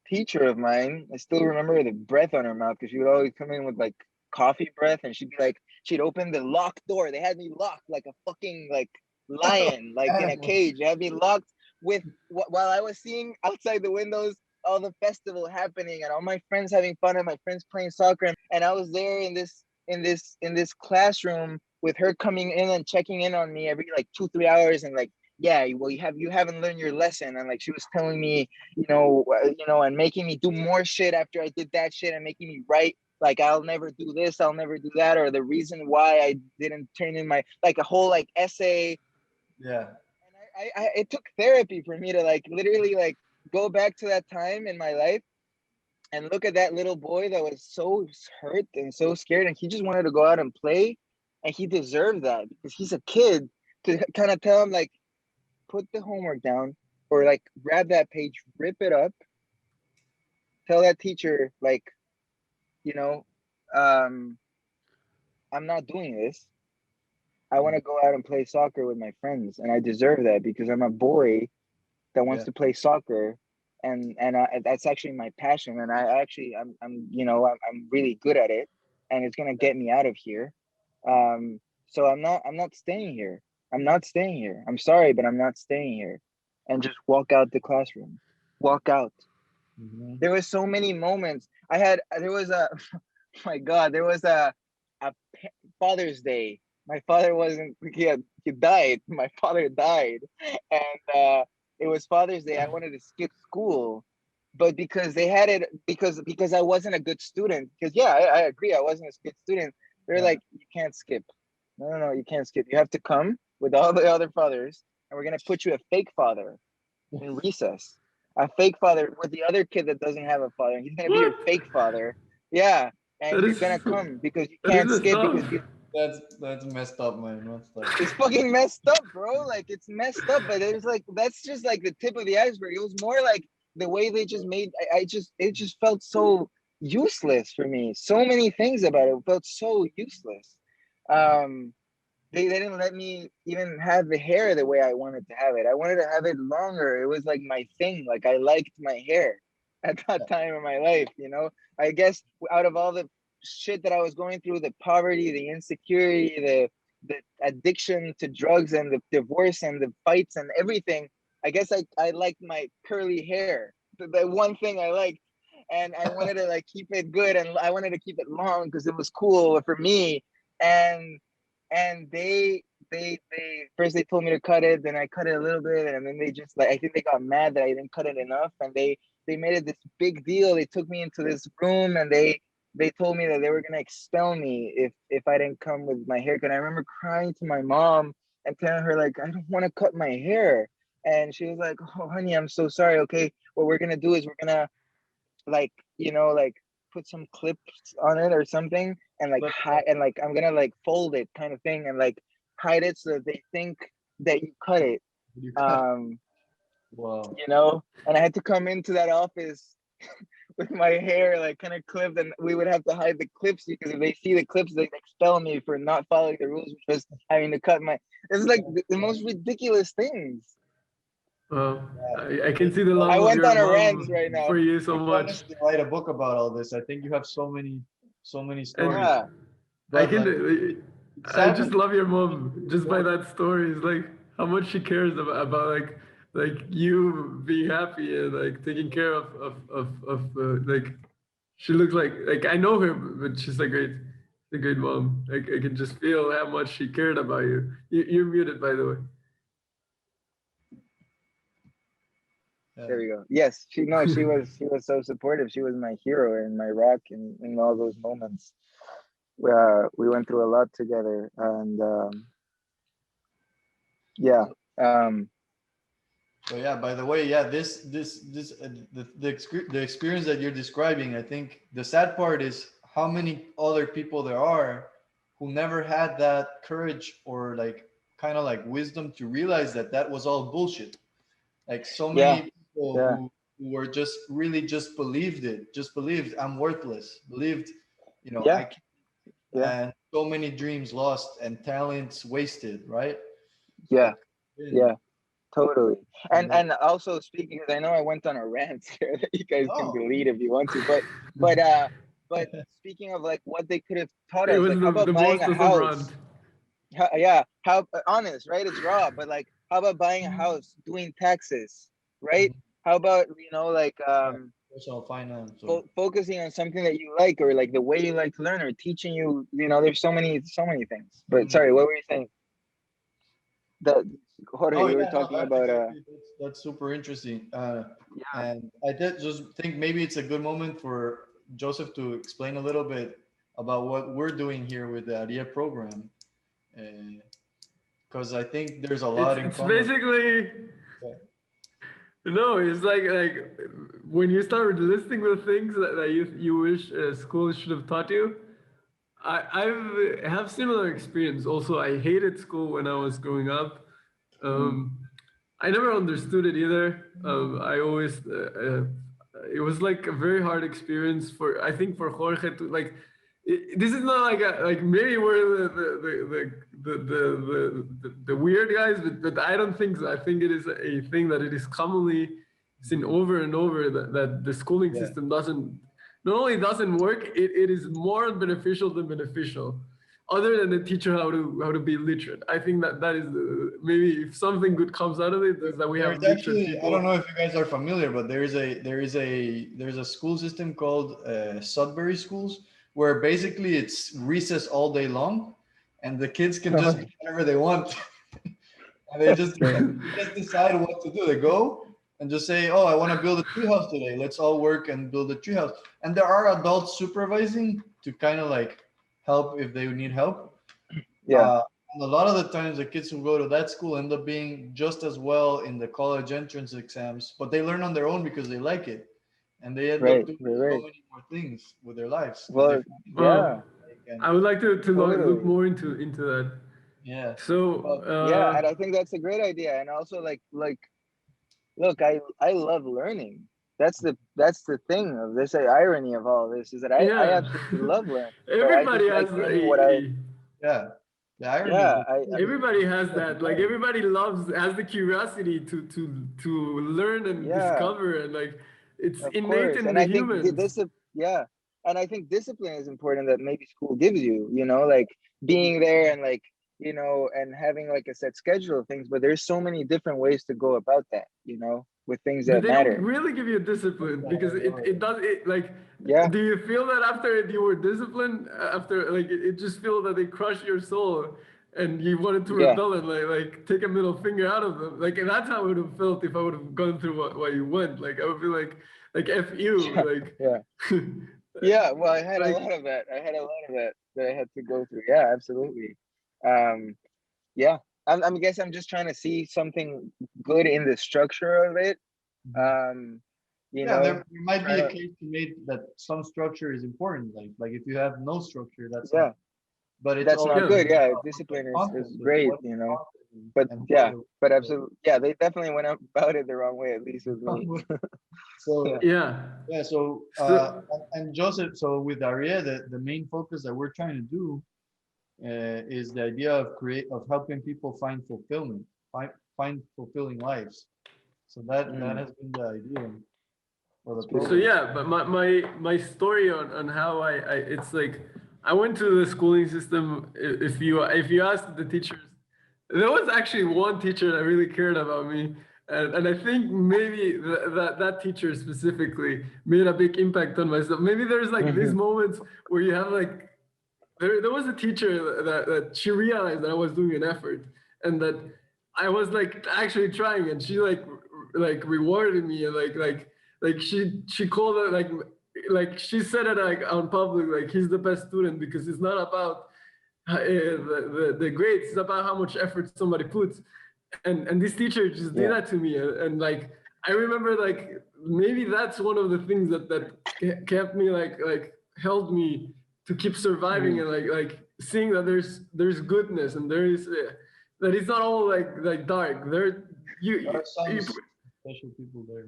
A: teacher of mine, I still remember the breath on her mouth because she would always come in with like coffee breath, and she'd be like, she'd open the locked door. They had me locked like a fucking like lion, like in a
C: Animal.
A: cage. They had me locked with while I was seeing outside the windows all the festival happening and all my friends having fun and my friends playing soccer, and I was there in this classroom with her coming in and checking in on me every like 2-3 hours and like, yeah, well, you haven't learned your lesson, and like she was telling me, and making me do more shit after I did that shit and making me write like I'll never do this, I'll never do that, or the reason why I didn't turn in my like a whole like essay.
C: Yeah.
A: And it took therapy for me to like literally like go back to that time in my life and look at that little boy that was so hurt and so scared, and he just wanted to go out and play, and he deserved that because he's a kid, to kind of tell him like, put the homework down, or like grab that page, rip it up, tell that teacher like, you know, um, I'm not doing this. I want to go out and play soccer with my friends, and I deserve that because I'm a boy that wants
C: Yeah.
A: to play soccer, and that's actually my passion, and I'm really good at it, and it's gonna get me out of here. So I'm not staying here. I'm not staying here. I'm sorry, but I'm not staying here. And just walk out the classroom. Walk out. There was so many moments. There was a my God, there was a Father's Day. My father wasn't he died. My father died. And it was Father's Day. I wanted to skip school, but because they had it, because I wasn't a good student, because yeah, I agree, I wasn't a good student. They're
C: Yeah.
A: like, you can't skip. No, you can't skip. You have to come with all the other fathers, and we're gonna put you a fake father in recess. A fake father with the other kid that doesn't have a father. He's gonna be your
B: What?
A: fake father. Yeah, and
B: That
A: you're
B: is
A: gonna come because you
B: that is
A: can't
B: messed
A: skip
B: up.
A: because you.
C: That's messed up, man. That's like
A: It's fucking messed up, bro. Like it's messed up, but it was like that's just like the tip of the iceberg. It was more like the way they just made. It just felt so useless for me. So many things about it felt so useless. Um, they didn't let me even have the hair the way I wanted to have it. I wanted to have it longer. It was like my thing. Like I liked my hair at that time in my life, you know? I guess out of all the shit that I was going through, the poverty, the insecurity, the addiction to drugs and the divorce and the fights and everything, I guess I liked my curly hair. The one thing I liked. And I wanted to like keep it good, and I wanted to keep it long because it was cool for me. And they first they told me to cut it, then I cut it a little bit, and then they just like, I think they got mad that I didn't cut it enough, and they made it this big deal. They took me into this room, and they told me that they were gonna expel me if I didn't come with my haircut. And I remember crying to my mom and telling her like, I don't want to cut my hair, and she was like, oh honey, I'm so sorry. Okay, what we're gonna do is we're gonna like, like put some clips on it or something, and like
C: flip
A: hide, and like I'm gonna like fold it kind of thing, and like hide it so that they think that you cut it.
C: you cut.
A: um
C: Wow.
A: and I had to come into that office with my hair like kind of clipped, and we would have to hide the clips because if they see the clips, they expel me for not following the rules, which was having to cut my. It's like the most ridiculous things.
B: Well,
C: Yeah.
B: I can see the love
A: I
B: of
A: went
B: your
A: on a rant
B: mom
A: right now.
B: for you so
C: You
B: much.
C: honestly write a book about all this. I think you have so many
B: And
C: stories.
A: Yeah,
B: I
C: But
B: can,
C: like, it's
B: I
C: sad
B: just
C: when
B: love your
C: people
B: mom
C: do
B: just by
C: more.
B: that story. It's like how much she cares about like you being happy and like taking care of like she looks like I know her, but she's a great mom. Like I can just feel how much she cared about you. You're muted, by the way.
A: there we go. Yes, she was so supportive. She was my hero and my rock in all those moments. We went through a lot together, and yeah. Um,
C: So yeah, by the way, yeah, the experience that you're describing, I think the sad part is how many other people there are who never had that courage or like kind of like wisdom to realize that that was all bullshit. Like so
A: yeah,
C: many people
A: yeah,
C: who were just really just believed it, just believed I'm worthless, believed,
A: yeah,
C: I can't,
A: yeah,
C: and so many dreams lost and talents wasted, right?
A: yeah,
C: That been,
A: yeah. Totally.
C: and
A: And
C: like
A: also speaking, because I know I went on a rant here that you guys can
C: no.
A: delete if you want to, but speaking of like what they could have taught
B: It
A: us,
B: was
A: like how
B: the
A: about buying
B: most
A: a
B: of rant.
A: house? Yeah, how honest, right? It's raw, but like how about buying a house, doing taxes, right?
C: Mhm.
A: How about like
C: Yeah, personal finance or
A: focusing on something that you like, or like the way you like to learn, or teaching you, there's so many things. But
C: Mhm.
A: sorry, what were you saying? That Jorge,
C: Oh
A: you were
C: yeah, no,
A: talking
C: that's
A: about
C: exactly that's super interesting.
A: yeah.
C: And I did just think maybe it's a good moment for Joseph to explain a little bit about what we're doing here with the Aryeh program, because I think there's a lot in
B: It's
C: common.
B: basically no, it's like when you start listing the things that you wish school should have taught you. I've have similar experience. Also, I hated school when I was growing up.
A: Mm.
B: Um, I never understood it either. I always it was like a very hard experience for I think for Jorge to like. This is not like like maybe we're the weird guys, but I don't think so. I think it is a thing that it is commonly seen over and over that the schooling
C: Yeah.
B: system doesn't not only doesn't work, it is more beneficial than beneficial other than the teacher how to be literate. I think that is maybe if something good comes out of it is that we
C: There's
B: have literate
C: actually, I don't
B: people.
C: know if you guys are familiar, but there's a school system called Sudbury schools where basically it's recess all day long, and the kids can just do whatever they want, and
A: Okay.
C: they just decide what to do. They go and just say, "Oh, I want to build a treehouse today. Let's all work and build a treehouse." And there are adults supervising to kind of like help if they need help.
A: Yeah.
C: Uh, and a lot of the times, the kids who go to that school end up being just as well in the college entrance exams, but they learn on their own because they like it, and they end up
A: Right.
C: doing
A: Right.
C: so
A: Right.
C: many more things with their lives because they
A: Well.
C: find
A: Yeah.
C: and
B: I would like to look
A: Totally.
B: more into that.
C: yeah,
B: So
C: but
A: Yeah, and I think that's a great idea. And also, like, look, I love learning. That's the thing of this irony of all this is that I
B: yeah,
A: absolutely love learning. So I just
B: everybody
A: like
B: has
A: taking what I
C: yeah, the irony is
A: yeah
C: that
A: I
B: everybody has
C: people
B: that. Like
C: learn.
B: everybody has the curiosity to learn and
A: yeah.
B: discover, and like it's
A: Of
B: innate
A: course,
B: in
A: and
B: the
A: I think
B: humans.
A: yeah, and I think discipline is important that maybe school gives you, like being there and like, and having like a set schedule of things. But there's so many different ways to go about that, with things
B: But
A: that
B: they don't
A: matter.
B: really give you
C: That's
B: discipline
C: the
B: because
C: hard
B: it
C: part.
B: does it like
A: Yeah,
B: do you feel that after you were disciplined after like it just feels that they crush your soul and you wanted to
A: yeah,
B: rebel and like take a middle finger out of them like and that's how I would have felt if I would have gone through what you went like I would be like F you
A: yeah, yeah,
B: like
A: yeah. Well, I had a
B: like
A: lot of that. I had a lot of that I had to go through. Yeah, absolutely. Um, yeah, I guess I'm just trying to see something good in the structure of it.
C: Mhm.
A: Um,
C: Yeah, there might be
A: trying
C: a
A: to
C: case to make that some structure is important. Like if you have no structure, that's not
A: yeah.
C: but it's
A: That's
C: all
A: not
B: Yeah.
A: good. Yeah,
C: about
A: discipline
C: the
A: is
C: content,
A: great,
C: what
A: you
C: is
A: know.
C: content
A: But
C: and
A: yeah,
C: what
A: but absolutely, yeah, they definitely went about it the wrong way, at least with me.
C: so
A: Yeah.
B: Yeah.
C: yeah, so
B: So
C: and Joseph, so with Aryeh, the main focus that we're trying to do is the idea of helping people find fulfillment, find fulfilling lives. So that
A: Mm,
C: has been the idea for the
A: it's
B: so
C: program.
A: beautiful.
B: yeah, but my story on how I it's like I went to the schooling system. If you ask the teachers, there was actually one teacher that really cared about me, and I think maybe that teacher specifically made a big impact on myself. Maybe there's like these
A: Hmm.
B: moments where you have like there was a teacher that she realized that I was doing an effort and that I was like actually trying, and she like rewarded me and like she called it like she said it like on public, like he's the best student because it's not about the grades, it's about how much effort somebody puts. And this teacher just did
A: Yeah.
B: that to me, and like I remember like maybe that's one of the things that kept me like held me to keep surviving,
A: Mm,
B: and like seeing that there's goodness, and there is that it's not all like dark. There
C: There are some
B: you
C: special people there.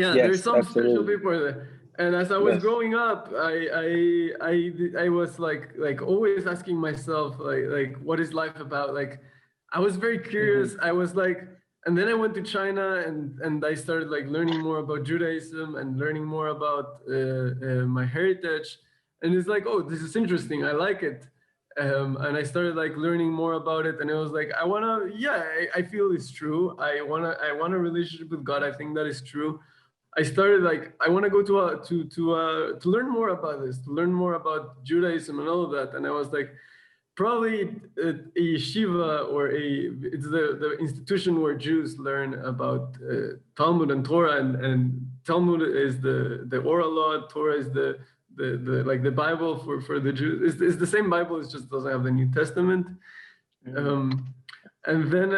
B: yeah, there's
A: yes,
B: some special
A: absolutely.
B: people there. And as I was
A: Yes.
B: growing up, I was like always asking myself like what is life about? Like I was very
A: Hmm.
B: curious. I was like, and then I went to China and I started like learning more about Judaism and learning more about my heritage. And it's like, oh, this is interesting. I like it. And I started like learning more about it, and it was like I feel it's true. I want a relationship with God. I think that is true. I started like I want to go to learn more about this, to learn more about Judaism and all of that. And I was like, probably a yeshiva or it's the institution where Jews learn about Talmud and Torah, and Talmud is the oral law, Torah is the like the Bible for the Jews. It's the same Bible, it just doesn't have the New Testament.
A: Mm,
B: Um, and then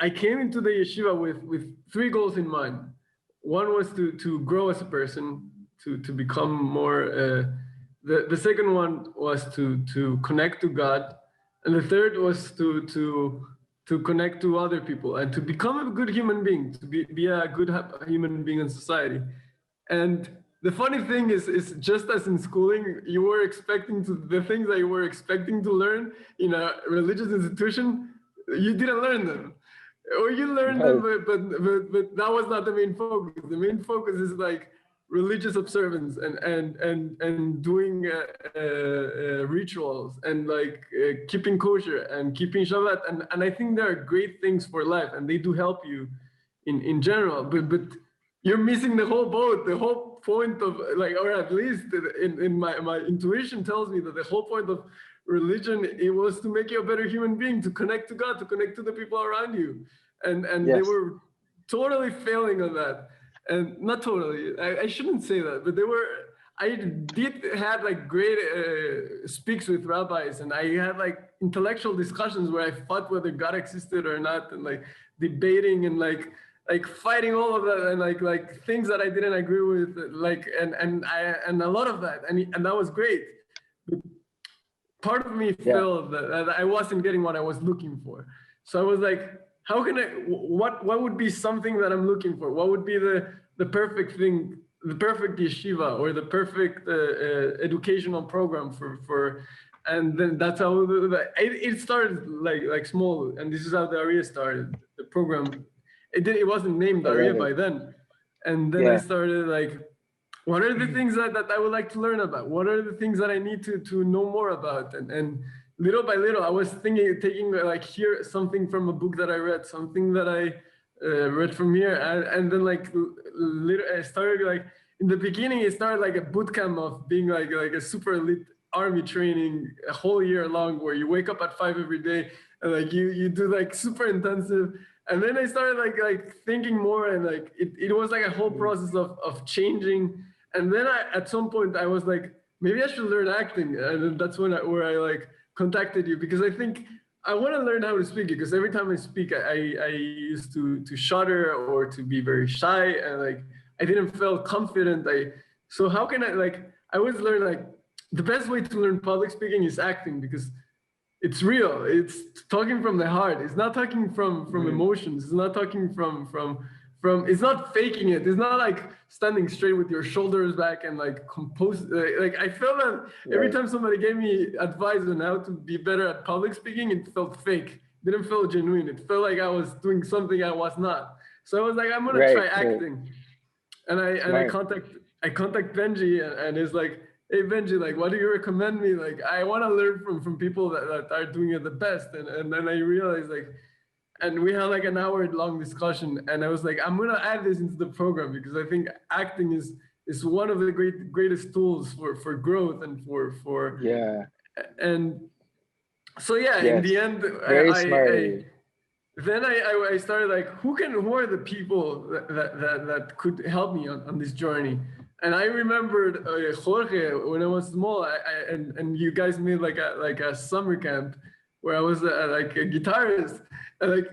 B: I came into the yeshiva with three goals in mind. One was to grow as a person, to become more. The second one was to connect to God, and the third was to connect to other people and to become a good human being, to be a good human being in society. And the funny thing is just as in schooling, you were expecting to the things that you were expecting to learn in a religious institution, you didn't learn them, or you learned them,
A: right.
B: but that was not the main focus. The main focus is like religious observance and doing rituals and like keeping kosher and keeping Shabbat, and I think they are great things for life, and they do help you in general. But you're missing the whole boat. The whole point of like, or at least in my intuition tells me that the whole point of religion, it was to make you a better human being, to connect to God, to connect to the people around you, and they
A: Yes.
B: were totally failing on that. And not totally, I shouldn't say that, but they were. I did had like great speaks with rabbis, and I had like intellectual discussions where I fought whether God existed or not, and like debating and like fighting all of that, and like things that I didn't agree with, like and a lot of that, and that was great. But part of me
A: Yeah.
B: felt that I wasn't getting what I was looking for. So I was like, how can I? What would be something that I'm looking for? What would be the perfect thing, the perfect yeshiva, or the perfect educational program for? And then that's how it started, like small. And this is how the Aryeh started. The program, it wasn't named
A: I love
B: Aryeh
A: it.
B: by then. And then I
A: Yeah.
B: started like, what are the things that I would like to learn about? What are the things that I need to know more about? And little by little, I was thinking, taking like here something from a book that I read, something that I read from here, and then like little, I started like in the beginning, it started like a boot camp of being like a super elite army training a whole year long, where you wake up at 5 every day and like you do like super intensive. And then I started like thinking more, and like it was like a whole
A: Mm,
B: process of changing. And then at some point I was like, maybe I should learn acting, and then that's where I like contacted you, because I think I want to learn how to speak, because every time I speak, I used to shudder or to be very shy, and like I didn't feel confident. So how can I like I always learn like the best way to learn public speaking is acting, because it's real. It's talking from the heart. It's not talking from emotions. It's not talking from. It's not faking it. It's not like standing straight with your shoulders back and like compose. Like I felt that every time somebody gave me advice on how to be better at public speaking, it felt fake. It didn't feel genuine. It felt like I was doing something I was not. So I was like, I'm gonna try acting, and I contact Benjy, and it's like, hey Benjy, like, what do you recommend me? Like, I want to learn from people that are doing it the best, and then I realized like, and we had like an hour-long discussion, and I was like, I'm gonna add this into the program because I think acting is one of the greatest tools for growth and for and so in the end I started like, who are the people that could help me on this journey? And I remembered Jorge when I was small, and you guys made like a summer camp where I was like a guitarist. And like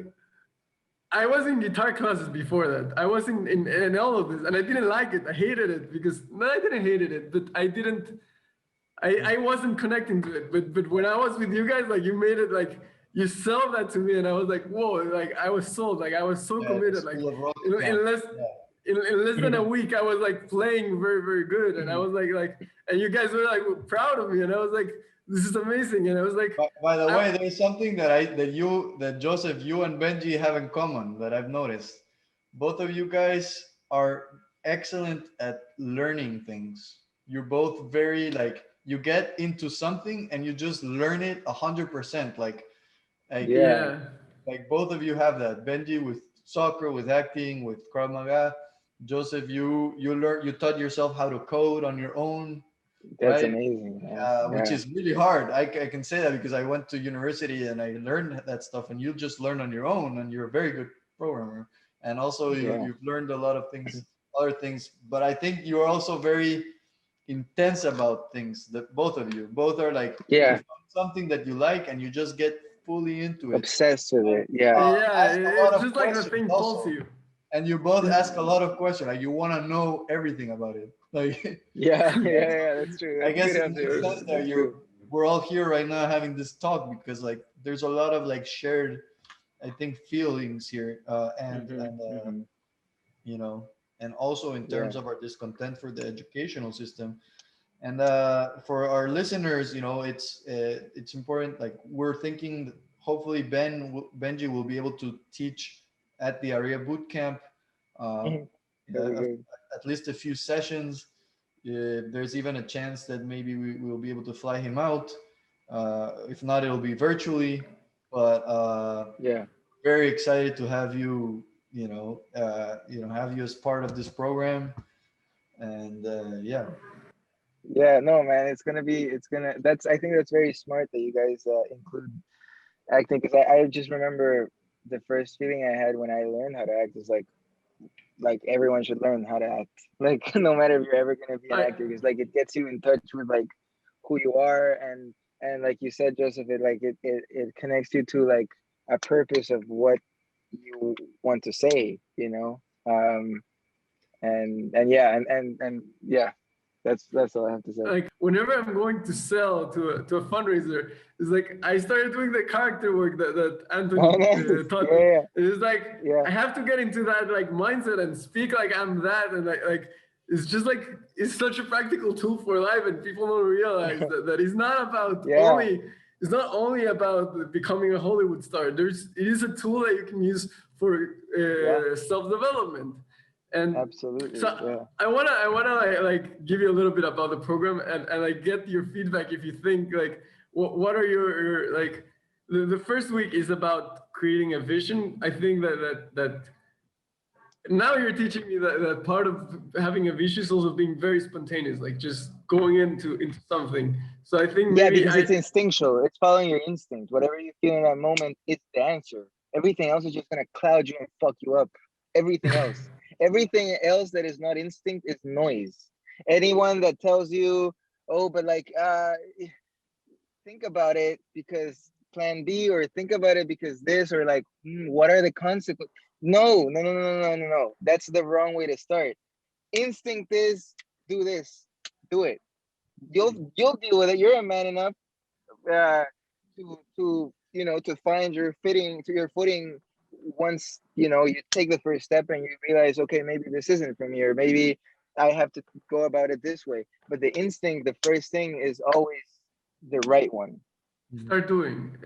B: I was in guitar classes before that. I was in all of this, and I didn't like it. I hated it because I didn't hate it, but I didn't. I wasn't connecting to it. But when I was with you guys, like you made it like you sell that to me, and I was like, whoa! Like I was sold. Like I was so committed. Like in less than a week, I was like playing very, very good, and I was like, and you guys were like proud of me, and I was like, this is amazing, and I was like.
C: By the way, there's something that Joseph, you and Benjy have in common that I've noticed. Both of you guys are excellent at learning things. You're both very like you get into something and you just learn it 100%. Like both of you have that. Benjy with soccer, with acting, with Krav Maga. Joseph, you taught yourself how to code on your own.
D: That's
C: right?
D: Amazing.
C: Which is really hard. I can say that because I went to university and I learned that stuff, and you just learn on your own, and you're a very good programmer. And also you've learned a lot of things, other things. But I think you're also very intense about things. That both of you, both are like you find something that you like, and you just get fully into it,
D: obsessed with it.
B: It's just like the thing pulls you.
C: And you both ask a lot of questions. Like you want to know everything about it. Like
D: that's true.
C: I guess in the sense that we're all here right now having this talk because like there's a lot of like shared, I think, feelings here, and you know, and also in terms of our discontent for the educational system, and for our listeners, you know, it's important. Like we're thinking, that hopefully Benjy will be able to teach at the Aryeh boot camp, at least a few sessions. There's even a chance that maybe we will be able to fly him out. If not, it'll be virtually. But very excited to have you. Have you as part of this program. And
D: no, man, it's gonna. I think that's very smart that you guys include acting, because I just remember the first feeling I had when I learned how to act is like everyone should learn how to act. Like no matter if you're ever gonna be an actor, because like it gets you in touch with like who you are, and like you said, Joseph, it connects you to like a purpose of what you want to say, you know. That's all I have to say.
B: Like whenever I'm going to sell to a fundraiser, it's like I started doing the character work that Anthony taught me. It's like I have to get into that like mindset and speak like I'm that, and like it's just like it's such a practical tool for life, and people don't realize that it's not about only. It's not only about becoming a Hollywood star. It is a tool that you can use for self-development. And
D: absolutely.
B: So I wanna like give you a little bit about the program and like get your feedback if you think like what are your like the first week is about creating a vision. I think that now you're teaching me that part of having a vision is also being very spontaneous, like just going into something. So I think maybe
D: because it's instinctual. It's following your instinct. Whatever you feel in that moment, it's the answer. Everything else is just gonna cloud you and fuck you up. Everything else. Everything else that is not instinct is noise. Anyone that tells you, oh, but like, think about it because plan B, or think about it because this, or like, what are the consequences? No. That's the wrong way to start. Instinct is do this, do it. You'll deal with it. You're a man enough to to find your footing once you take the first step and you realize, okay, maybe this isn't for me, or maybe I have to go about it this way. But the instinct, the first thing, is always the right one.
B: Start doing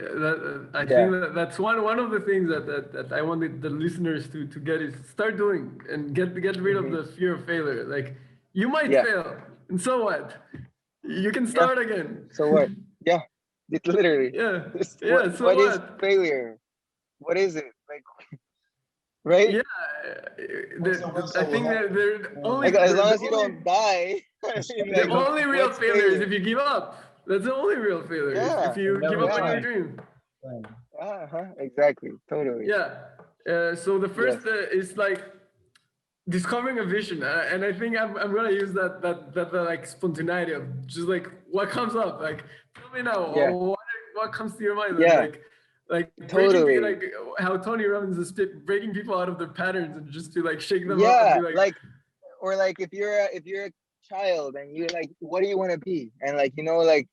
B: I think that's one of the things that I wanted the listeners to get is start doing and get rid of the fear of failure. Like, you might fail, and so what? You can start again.
D: So what? Yeah, it literally.
B: Yeah.
D: What is failure? What is it? Like, right?
B: Yeah. I think that they're only
D: like, as long as you don't die.
B: The only real failure is if you give up. That's the only real failure. If you give up on your dream.
D: Exactly. Totally.
B: Yeah. So the first is like discovering a vision, and I think I'm gonna use that like spontaneity of just like what comes up. Like, tell me now, what comes to your mind? Like
D: totally.
B: like how Tony Robbins is breaking people out of their patterns and just to like shake them up and be
D: like, or like if you're a child and you're like, what do you want to be? And like, like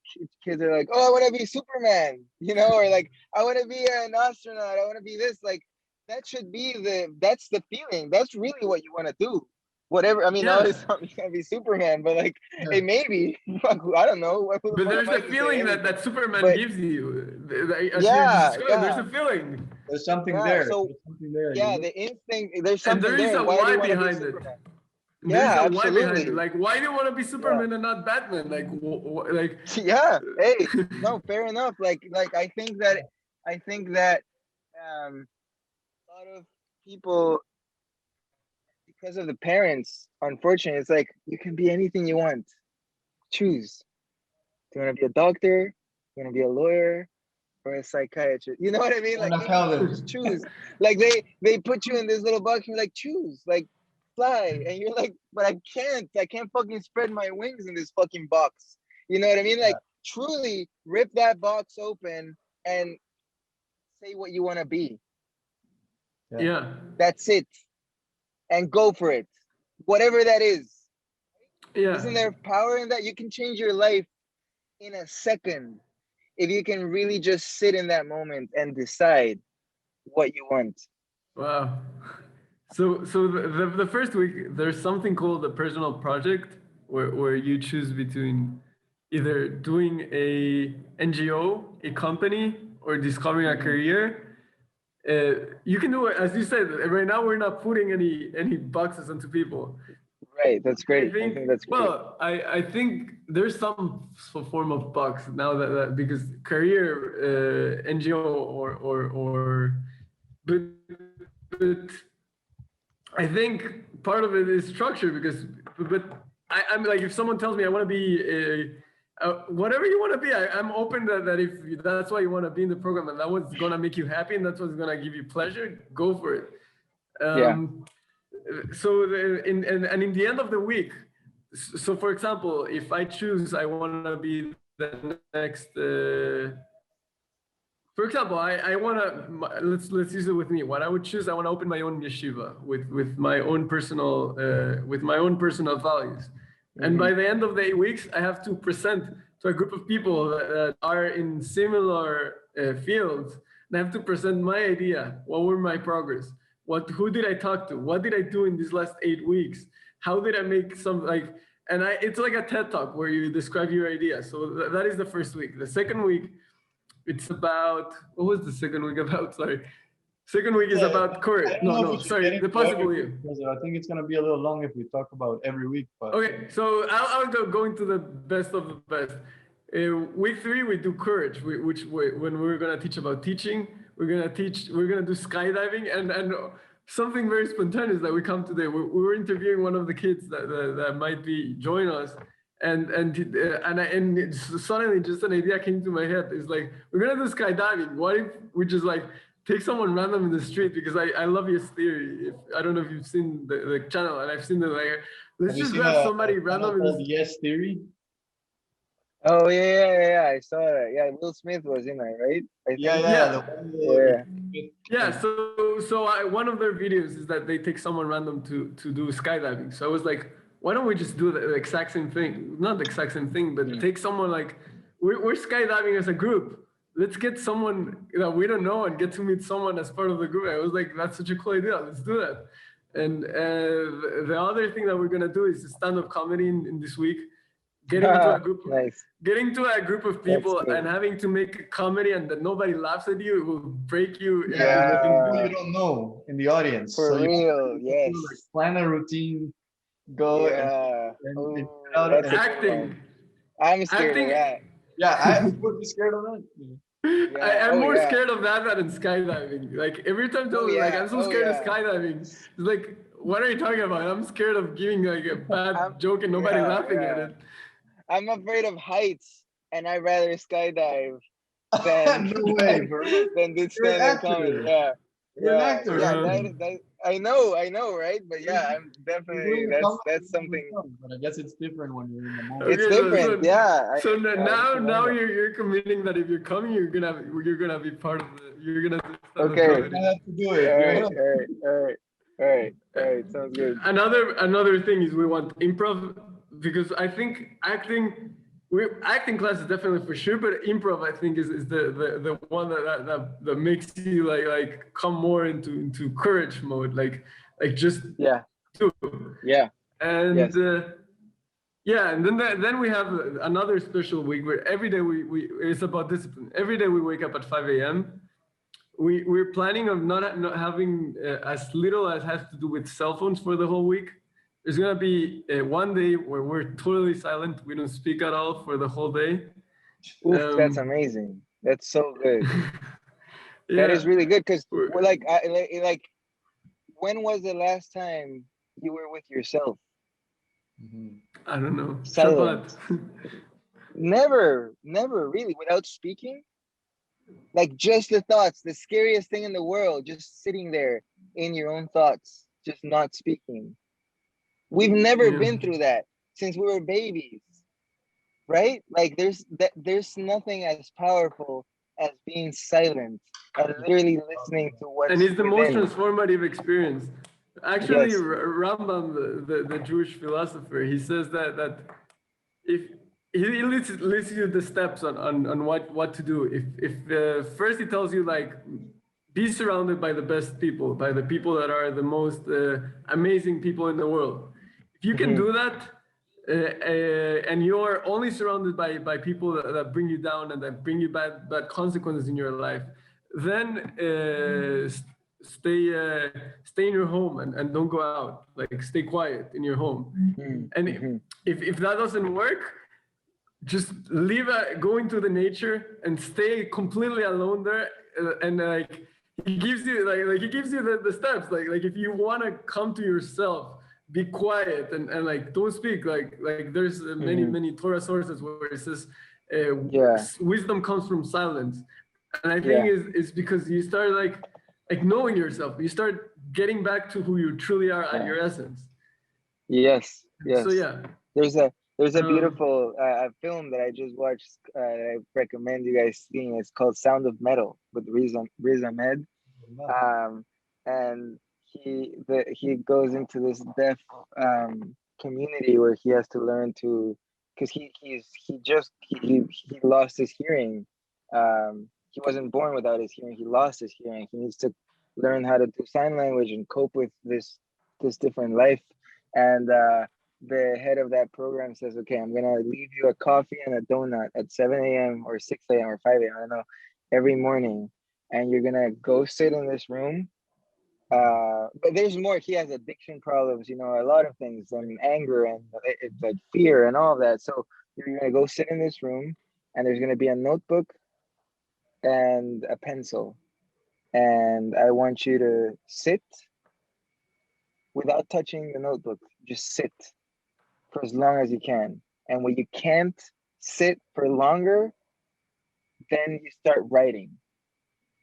D: kids are like, oh, I want to be Superman, or like, I want to be an astronaut, I want to be this. Like, that should be that's the feeling. That's really what you want to do. Whatever. I mean, now it's not gonna be Superman, but like, hey, maybe I don't know.
B: But there's a feeling that Superman gives you. There's a feeling.
C: There's something there.
D: So,
C: there's something there.
D: The instinct. There's something
B: there. And there is a why behind it.
D: Yeah,
B: there's a why behind it. Like, why do you want to be Superman and not Batman? Like.
D: Yeah. Hey. No. Fair enough. Like I think that a lot of people, because of the parents, unfortunately, it's like, you can be anything you want. Choose. Do you want to be a doctor? Do you want to be a lawyer? Or a psychiatrist? You know what I mean? Like, just choose. Like, they put you in this little box and you're like, choose. Like, fly. And you're like, but I can't fucking spread my wings in this fucking box. You know what I mean? Like, truly rip that box open and say what you want to be.
B: Yeah.
D: That's it. And go for it. Whatever that is.
B: Yeah.
D: Isn't there power in that? You can change your life in a second if you can really just sit in that moment and decide what you want.
B: Wow. So the first week, there's something called a personal project where you choose between either doing a NGO, a company, or discovering a career. You can do it, as you said. Right now, we're not putting any boxes onto people.
D: Right, that's great. I think that's great.
B: Well, I think there's some form of box now that because career, NGO but I think part of it is structure but I'm like, if someone tells me I want to be whatever you want to be, I'm open that if that's why you want to be in the program and that's what's going to make you happy and that's what's going to give you pleasure, go for it. So in the end of the week, so for example, if I choose I want to be the next for example, I want to, let's use it with me. What I would choose, I want to open my own yeshiva with my own personal values. And by the end of the 8 weeks, I have to present to a group of people that are in similar fields. And I have to present my idea. What were my progress? Who did I talk to? What did I do in these last 8 weeks? How did I make it's like a TED Talk where you describe your idea. So that is the first week. The second week, it's about, what was the second week about? Sorry. Second week is about courage. Sorry, the possible you.
C: I think it's going to be a little long if we talk about every week. But
B: okay, so I'll go into the best of the best. Week 3, we do courage, when we're going to teach about teaching. We're going to do skydiving and something very spontaneous that we come today. We were interviewing one of the kids that might be join us. And suddenly just an idea came to my head. It's like, we're gonna do skydiving. What if we just like take someone random in the street? Because I love his theory. I don't know if you've seen the channel, and I've seen the like. Let's just grab somebody random in the
C: Yes Theory.
D: Oh yeah, I saw that. Yeah, Will Smith was in there, right?
B: Yeah. So one of their videos is that they take someone random to do skydiving. So I was like, why don't we just do the exact same thing? Not the exact same thing, but take someone like, we're skydiving as a group. let's get someone that we don't know and get to meet someone as part of the group. I was like, that's such a cool idea. Let's do that. And the other thing that we're gonna do is stand-up comedy in this week. Getting into a group,
D: Nice.
B: getting to a group of people and having to make a comedy and that nobody laughs at you, it will break you.
C: Yeah, with people you don't know in the audience.
D: For
C: so
D: real, yes.
C: Like, plan a routine, go and
D: that's
B: acting.
D: I'm scared of that.
C: Yeah, I would be scared of that.
B: I'm more scared of that than skydiving. Like every time, like I'm so scared of skydiving. It's like, what are you talking about? I'm scared of giving like a bad joke and nobody laughing at it.
D: I'm afraid of heights, and I'd rather skydive than than do stand-up comedy. Yeah.
C: You're an actor.
D: Yeah, I know, right? But yeah, I'm definitely that's something.
C: But I guess it's different when you're in the moment.
D: It's different, yeah.
B: So now you're committing that if you're coming, you're gonna be part of the. You're gonna.
D: Okay.
C: I have to do it.
D: All right. Sounds good.
B: Another thing is we want improv, because I think acting class is definitely for sure, but improv I think is the one that makes you like come more into courage mode, like just do.
D: Yeah.
B: And and then we have another special week where every day we it's about discipline. Every day we wake up at 5 a.m. We're planning of not having as little as has to do with cell phones for the whole week. There's gonna be one day where we're totally silent. We don't speak at all for the whole day.
D: Oof, that's amazing. That's so good. That is really good, because we're like when was the last time you were with yourself?
B: I don't know.
D: Silent. Never really, without speaking. Like just the thoughts, the scariest thing in the world, just sitting there in your own thoughts, just not speaking. We've never been through that since we were babies, right? Like there's nothing as powerful as being silent and literally listening to what's
B: and it's the most
D: within.
B: Transformative experience. Actually, Rambam, the Jewish philosopher, he says that if he lists you the steps on what to do. If first he tells you like, be surrounded by the best people, by the people that are the most amazing people in the world. If you can do that, and you're only surrounded by people that bring you down and that bring you bad consequences in your life, then stay in your home and don't go out. Like stay quiet in your home. And if that doesn't work, just go into the nature and stay completely alone there. And like he gives you the steps. Like if you want to come to yourself, be quiet and like don't speak. Like there's many Torah sources where it says wisdom comes from silence. And I think it's because you start like knowing yourself. You start getting back to who you truly are at your essence.
D: Yes.
B: So
D: there's a beautiful film that I just watched. I recommend you guys seeing. It's called Sound of Metal with Riz Ahmed, and he goes into this deaf community where he has to learn to, because he lost his hearing. He wasn't born without his hearing. He lost his hearing. He needs to learn how to do sign language and cope with this different life. And the head of that program says, okay, I'm going to leave you a coffee and a donut at 7 a.m. or 6 a.m. or 5 a.m. I don't know, every morning. And you're going to go sit in this room. But there's more. He has addiction problems, a lot of things, and anger and it's like fear and all of that. So you're going to go sit in this room, and there's going to be a notebook and a pencil. And I want you to sit without touching the notebook. Just sit for as long as you can. And when you can't sit for longer, then you start writing.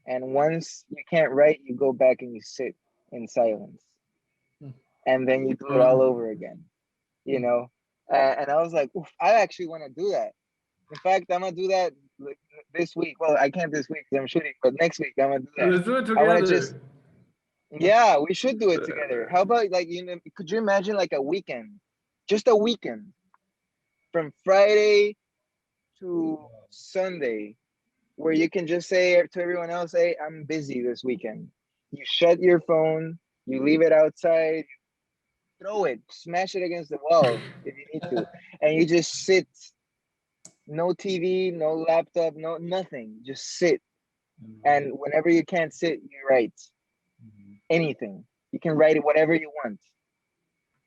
D: And once you can't write, you go back and you sit in silence. And then you do it all over again, And I was like, oof, I actually want to do that. In fact, I'm going to do that this week. Well, I can't this week because I'm shooting, but next week I'm going to do that.
B: Let's do it together.
D: I want to just... Yeah, we should do it together. How about could you imagine like a weekend? Just a weekend from Friday to Sunday, where you can just say to everyone else, hey, I'm busy this weekend. You shut your phone, you leave it outside, throw it, smash it against the wall if you need to, and you just sit. No TV, no laptop, no nothing. Just sit. And whenever you can't sit, you write anything. You can write whatever you want,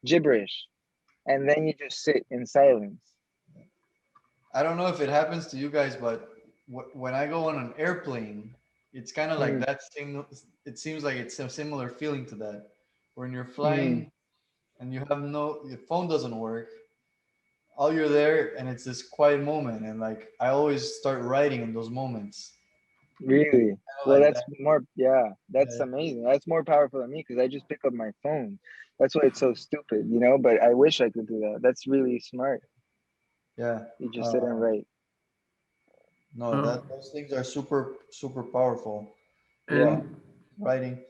D: gibberish, and then you just sit in silence.
C: I don't know if it happens to you guys, but when I go on an airplane, it's kind of like that same. It seems like it's a similar feeling to that. When you're flying and you have your phone doesn't work, all you're there, and it's this quiet moment, and like I always start writing in those moments.
D: Really? Well,
C: Like
D: that's
C: that.
D: more, yeah, that's
C: Yeah.
D: amazing. That's more powerful than me because I just pick up my phone. That's why it's so stupid, you know, but I wish I could do that. That's really smart.
C: Yeah.
D: You just sit and write.
C: No, that those things are super powerful.
D: Yeah.
B: And
C: Writing.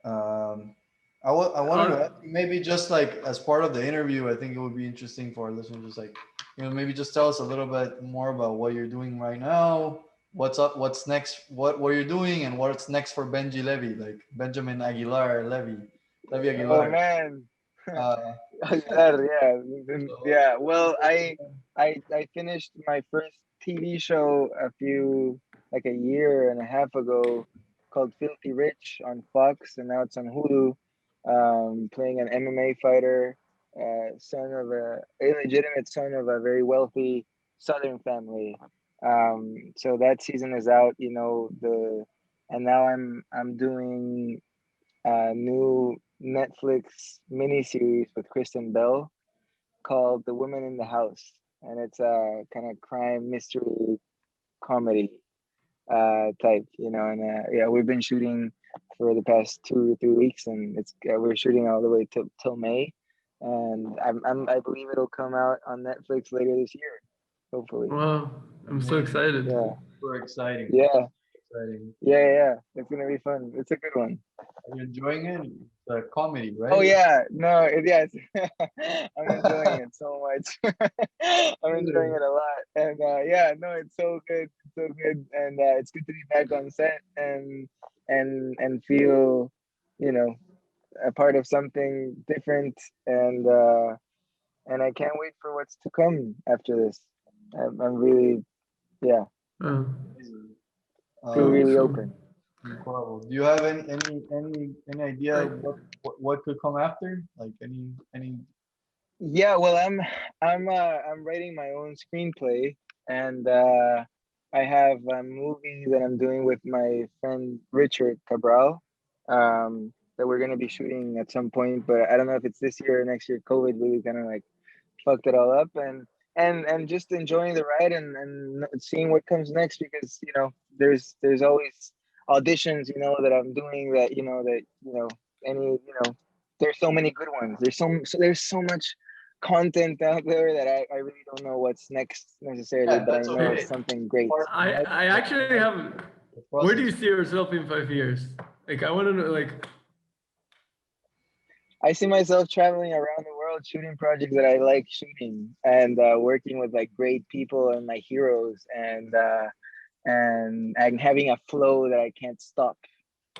C: I wanted to ask you, maybe just like as part of the interview, I think it would be interesting for our listeners, just like, maybe just tell us a little bit more about what you're doing right now, what's up, what's next, what you're doing, and what's next for Benjy Levy, like Benjamin Aguilar Levy
D: Oh
C: Aguilar.
D: man.
C: Uh,
D: Aguilar, yeah. Well, I finished my first TV show like a year and a half ago, called Filthy Rich on Fox, and now it's on Hulu. Playing an MMA fighter, son of a illegitimate son of a very wealthy Southern family. So that season is out, and now I'm doing a new Netflix miniseries with Kristen Bell called The Women in the House, and it's a kind of crime mystery comedy type, and yeah, we've been shooting for the past 2 or 3 weeks, and we're shooting all the way till May, and I believe it'll come out on Netflix later this year, hopefully.
B: wow, I'm so excited.
D: Yeah,
C: super exciting.
D: yeah,
C: Exciting.
D: yeah. It's gonna be fun. It's a good one.
C: Are you enjoying it? It's a comedy, right?
D: Oh yeah, no, yes, I'm enjoying it so much. I'm enjoying it a lot, and yeah, no, it's so good, and it's good to be back on set and feel, you know, a part of something different, and I can't wait for what's to come after this. I'm really, yeah,
B: Uh,
D: feel
C: Uh,
B: so
D: really
B: so
D: open.
C: Incredible. Do you have any idea
B: like
C: what could come after? Like any
D: Yeah, well, I'm writing my own screenplay, and I have a movie that I'm doing with my friend Richard Cabral, that we're gonna be shooting at some point, but I don't know if it's this year or next year. COVID really kind of like fucked it all up, and just enjoying the ride and seeing what comes next, because there's always auditions, that I'm doing, any there's so many good ones. There's so much content out there that I really don't know what's next necessarily,
C: yeah,
D: but I
C: that's
D: know
C: okay.
D: it's something great.
B: I actually have.
C: The
B: Where do you
C: process.
B: see yourself in 5 years? Like I want to know. Like
D: I see myself traveling around the world shooting projects that I like shooting, and working with like great people and my heroes, and having a flow that I can't stop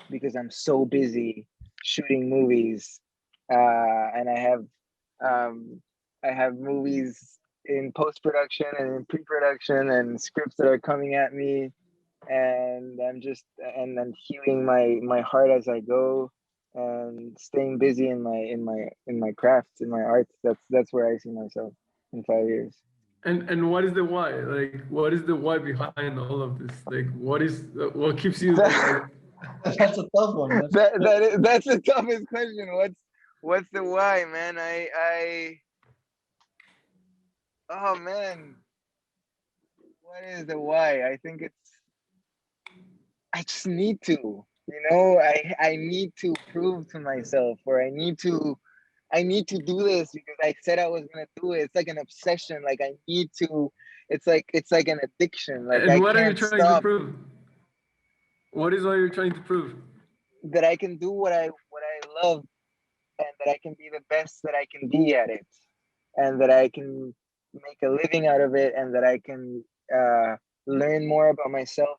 D: because I'm so busy shooting movies, and um, I have movies in post production and in pre production and scripts that are coming at me, and I'm healing my heart as I go, and staying busy in my craft, in my art. That's where I see myself in 5 years.
B: and what is the why? Like what is the why behind all of this? Like what keeps you like?
C: That's a tough one.
D: That's the toughest question. What's the why, man? I oh man, what is the why? I think I just need to, I need to prove to myself, or I need to do this because I said I was gonna do it. It's like an obsession. Like I need to. It's like an addiction. Like
B: And
D: I
B: what are you
D: can't
B: trying to
D: stop.
B: prove? What is what you're trying to prove?
D: That I can do what I love, and that I can be the best that I can be at it, and that I can make a living out of it, and that I can learn more about myself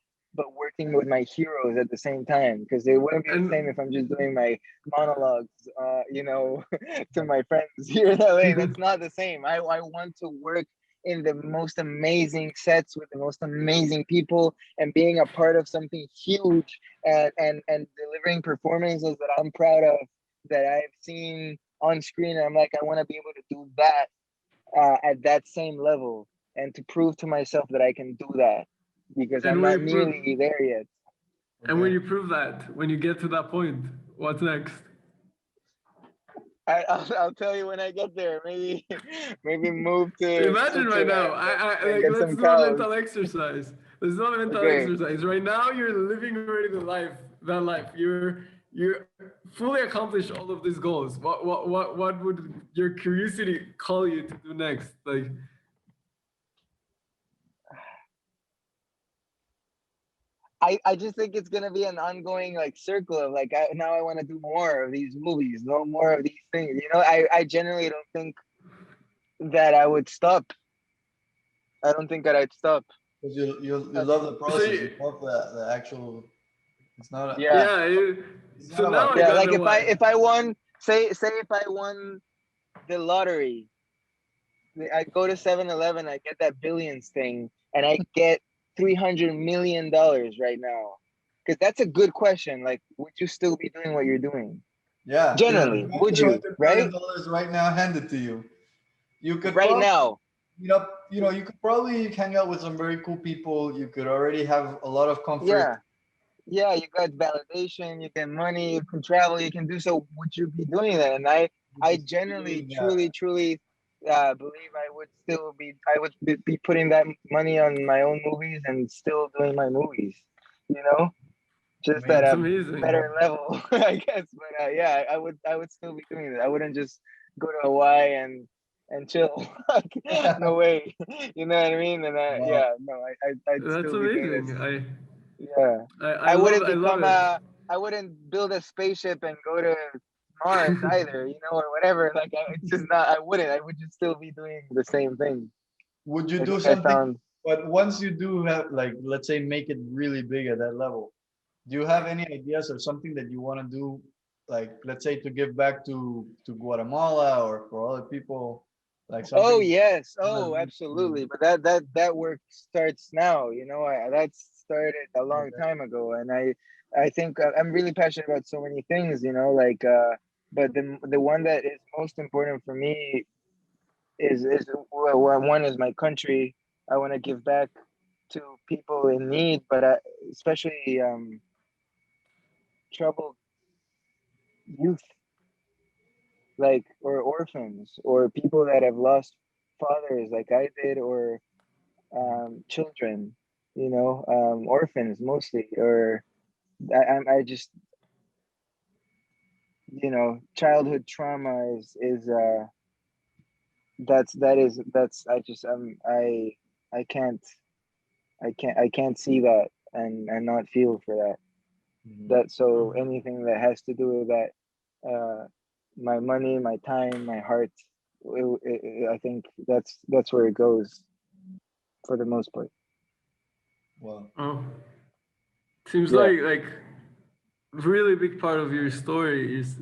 D: interacting with my heroes at the same time, because it wouldn't be the same if I'm just doing my monologues, to my friends here in LA. That's not the same. I want to work in the most amazing sets with the most amazing people and being a part of something huge and delivering performances that I'm proud of, that I've seen on screen. And I'm like, I want to be able to do that at that same level, and to prove to myself that I can do that, because I'm not nearly there yet.
B: And when you prove that, when you get to that point, what's next?
D: I'll tell you when I get there. Maybe move to.
B: Imagine right now. Let's do a mental exercise. Let's do a mental exercise. Right now, you're living already that life. You're fully accomplished all of these goals. What would your curiosity call you to do next? Like,
D: I just think it's gonna be an ongoing circle of now I want to do more of these movies, no more of these things. I generally don't think that I would stop. I don't think that I'd stop.
C: Because you love the process. You love the actual. It's not.
B: So now
D: if I won, say if I won the lottery, I go to 7-Eleven, I get that billions thing, and I get $300 million right now. Because that's a good question. Like, would you still be doing what you're doing?
C: Yeah.
D: Generally, would you? Right?
C: $1 right now handed to you. You could
D: now.
C: You could probably hang out with some very cool people. You could already have a lot of comfort.
D: Yeah, you got validation, you get money, you can travel, you can do so. Would you be doing that? And I genuinely, truly believe I would be putting that money on my own movies and still doing my movies, just at a better level, I guess. But I would still be doing it. I wouldn't just go to Hawaii and chill. No way. You know what I mean? And I'd
B: that's
D: still
B: amazing.
D: Be doing this. I wouldn't build a spaceship and go to Mars either, or whatever. It's just not. I wouldn't. I would just still be doing the same thing.
C: Would you do something? But once you do have, let's say, make it really big at that level, do you have any ideas or something that you want to do? Let's say, to give back to Guatemala or for other people, something.
D: Oh yes, absolutely. But that work starts now. That started a long time ago, and I think I'm really passionate about so many things. But the one that is most important for me is one is my country. I want to give back to people in need, but especially troubled youth, or orphans, or people that have lost fathers like I did, or children, orphans mostly, or I just, childhood trauma is I can't see that and not feel for that. So anything that has to do with that, my money, my time, my heart, I think that's where it goes for the most part.
C: Wow.
B: Seems like really big part of your story is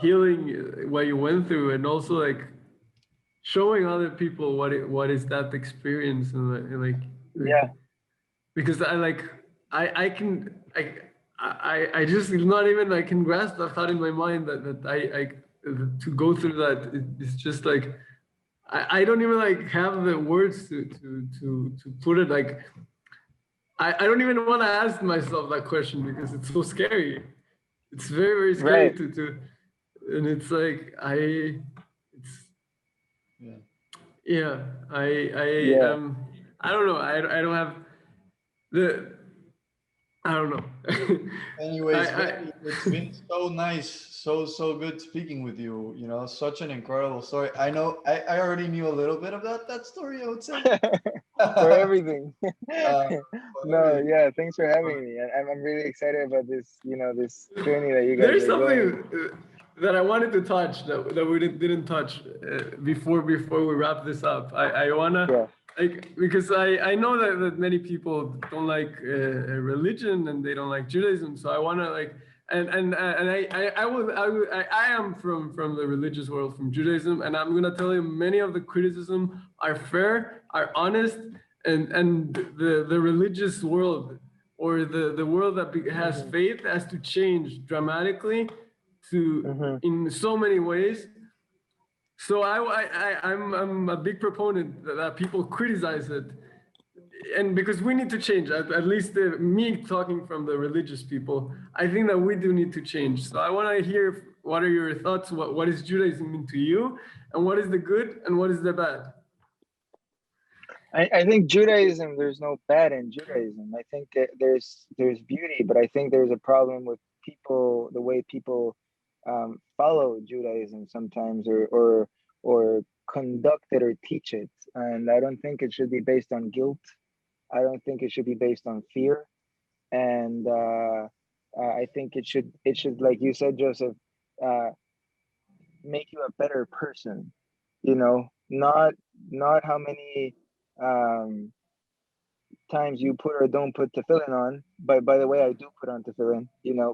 B: healing what you went through, and also showing other people what is that experience, and because I just not even can grasp that thought in my mind that I to go through that. It's just I don't even have the words to put it. I don't even want to ask myself that question because it's so scary. It's very, very scary to and it's I don't know. I don't have I don't know.
C: Anyways, it's been so nice, so good speaking with you. Such an incredible story. I know I already knew a little bit about that story, I would say.
D: For everything. Thanks for having me. I'm really excited about this, this journey that you guys
B: There's
D: are
B: something
D: going.
B: that I wanted to touch that we didn't touch before we wrap this up. I wanna like, because I know that many people don't like religion and they don't like Judaism, so I want to like, and I am from the religious world, from Judaism, and I'm gonna tell you many of the criticism are fair, are honest, and the religious world, or the world that has faith, has to change dramatically to in so many ways. So I'm a big proponent that people criticize it, and because we need to change, at least me talking from the religious people, I think that we do need to change. So I want to hear, what are your thoughts? What is Judaism mean to you, and what is the good and what is the bad?
D: I think Judaism, there's no bad in Judaism. I think there's beauty, but I think there's a problem with people, the way people follow Judaism sometimes, or conduct it or teach it. And I don't think it should be based on guilt. I don't think it should be based on fear. And I think it should, like you said, Joseph, uh, make you a better person. You know, not how many um times you put or don't put tefillin on. But by the way, I do put on tefillin,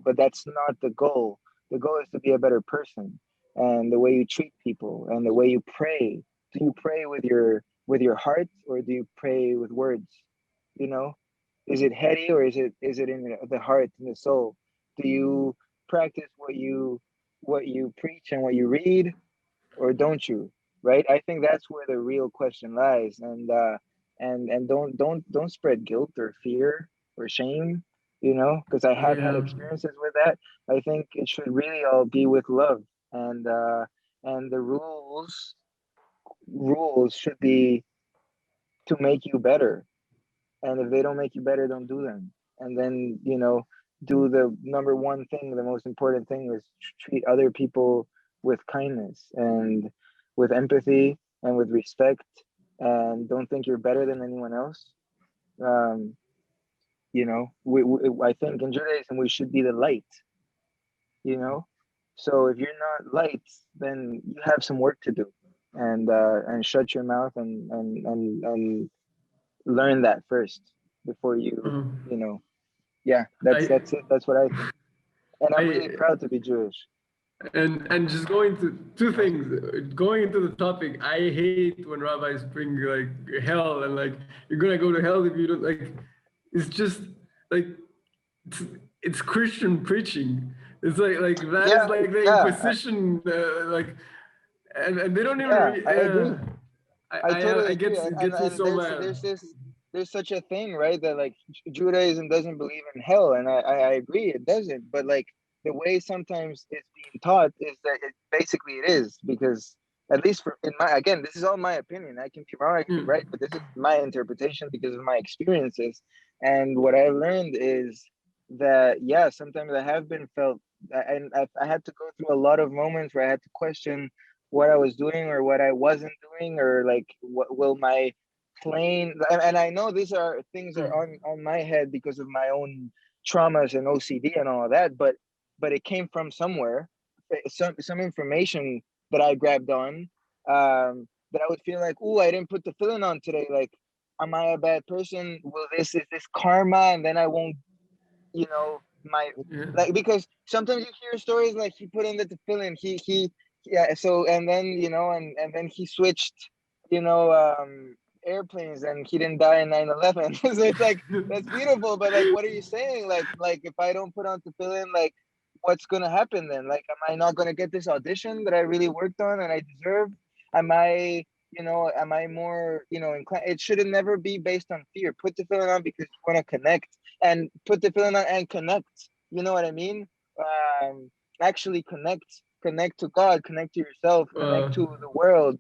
D: but that's not the goal. The goal is to be a better person, and the way you treat people and the way you pray. Do you pray with your heart, or do you pray with words? You know, is it heady, or is it in the heart and the soul? Do you practice what you preach and what you read, or don't you? Right? I think that's where the real question lies. And don't spread guilt or fear or shame, because I have had
B: Yeah.
D: experiences with that. I think it should really all be with love. And the rules should be to make you better. And if they don't make you better, don't do them. And then, do the number one thing. The most important thing is treat other people with kindness and with empathy and with respect, and don't think you're better than anyone else. um I think in Judaism we should be the light. So if you're not light, then you have some work to do. And shut your mouth, and learn that first before you
B: Mhm.
D: you know yeah, that's
B: I
D: it. That's what I think. And I'm really
B: I
D: proud to be Jewish.
B: and just going to two things, going into the topic, I hate when rabbis bring like hell, and like, you're gonna go to hell if you don't, like, it's just like, it's, it's Christian preaching. It's like that is
D: Yeah,
B: like the
D: yeah,
B: Inquisition, like, and they don't even
D: yeah, I agree. I totally
B: I
D: agree.
B: gets,
D: and
B: it
D: and,
B: gets me
D: and
B: so
D: there's
B: mad.
D: there's such a thing, right? That like Judaism doesn't believe in hell, and I agree it doesn't. But like the way sometimes it's being taught is that basically it is, because at least in my, again, this is all my opinion. I can be wrong, I can be
B: Hmm.
D: right, but this is my interpretation because of my experiences. And what I learned is that, yeah, sometimes I have been felt, and I had to go through a lot of moments where I had to question what I was doing or what I wasn't doing, or like what will my plane. And I know these are things that
B: Hmm.
D: are on my head because of my own traumas and OCD and all of that, but it came from somewhere, some information that I grabbed on, that I would feel like, oh, I didn't put the filling on today. Like, am I a bad person? Is this karma? And then I won't, my,
B: Yeah.
D: like, because sometimes you hear stories like he put in the tefillin, he yeah, so, and then, and then he switched, airplanes, and he didn't die in 9/11. So it's like, that's beautiful, but like, what are you saying? Like if I don't put on tefillin, like, what's gonna happen then? Like, am I not gonna get this audition that I really worked on and I deserve? Am I more, inclined? It should never be based on fear. Put the feeling on because you want to connect, and put the feeling on and connect. You know what I mean? Actually connect to God, connect to yourself, connect
B: Uh,
D: to the world.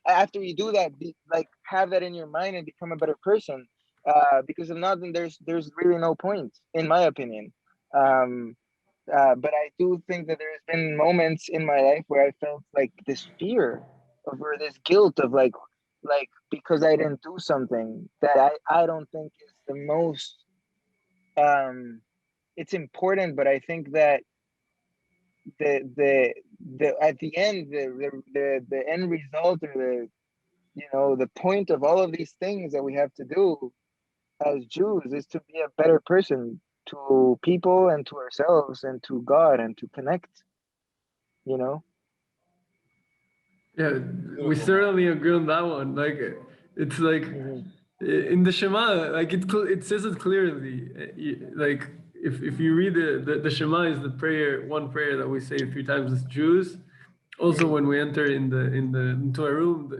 D: After you do that, like, have that in your mind and become a better person. Because if not, then there's really no point, in my opinion. Um, but I do think that there's been moments in my life where I felt like this fear or this guilt of like because I didn't do something that I don't think is the most, um it's important, but I think that the at the end, the end result, or You know, the point of all of these things that we have to do as Jews is to be a better person to people and to ourselves and to God and to connect, you know?
B: Yeah, we
C: Beautiful, man.
B: certainly agree on that one. Like, it's like
D: Mhm.
B: in the Shema, like it says it clearly. Like if you read the Shema is the prayer, one prayer that we say 3 times as Jews. Also, when we enter into a room,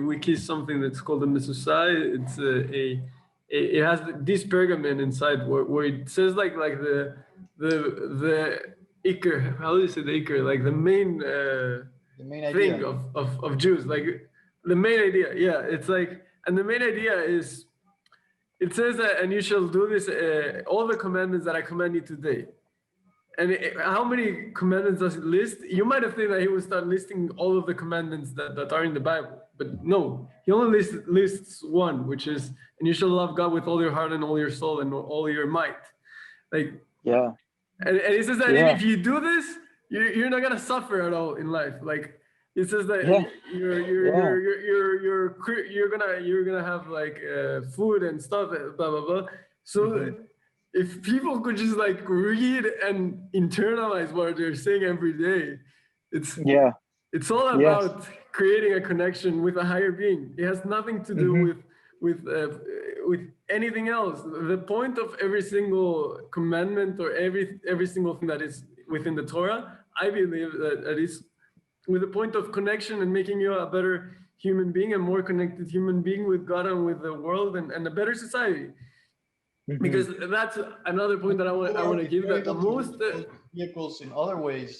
B: we kiss something that's called a mezuzah. It's it has this pergament inside where it says like the ikr. How do you say the ikr? Like the main.
C: The main
B: Thing
C: idea.
B: of Jews, like the main idea. Yeah, it's like, and the main idea is, it says that, and you shall do this, all the commandments that I command you today. And how many commandments does it list? You might have think that he would start listing all of the commandments that are in the Bible, but no, he only lists one, which is, and you shall love God with all your heart and all your soul and all your might. Like,
D: Yeah.
B: and he says that
D: Yeah.
B: if you do this, you're not gonna suffer at all in life. Like it says that
D: Yeah.
B: you're gonna have like food and stuff, blah blah blah. So if people could just like read and internalize what they're saying every day, it's
D: Yeah.
B: it's all
D: Yes.
B: about creating a connection with a higher being. It has nothing to do
D: Mhm.
B: with anything else. The point of every single commandment or every single thing that is within the Torah, I believe that it is with the point of connection and making you a better human being, a more connected human being with God and with the world, and a better society. Because
D: Mhm.
B: that's another point that I want to
C: If
B: give,
C: you're
B: that the
C: able to
B: most
C: use those vehicles in other ways,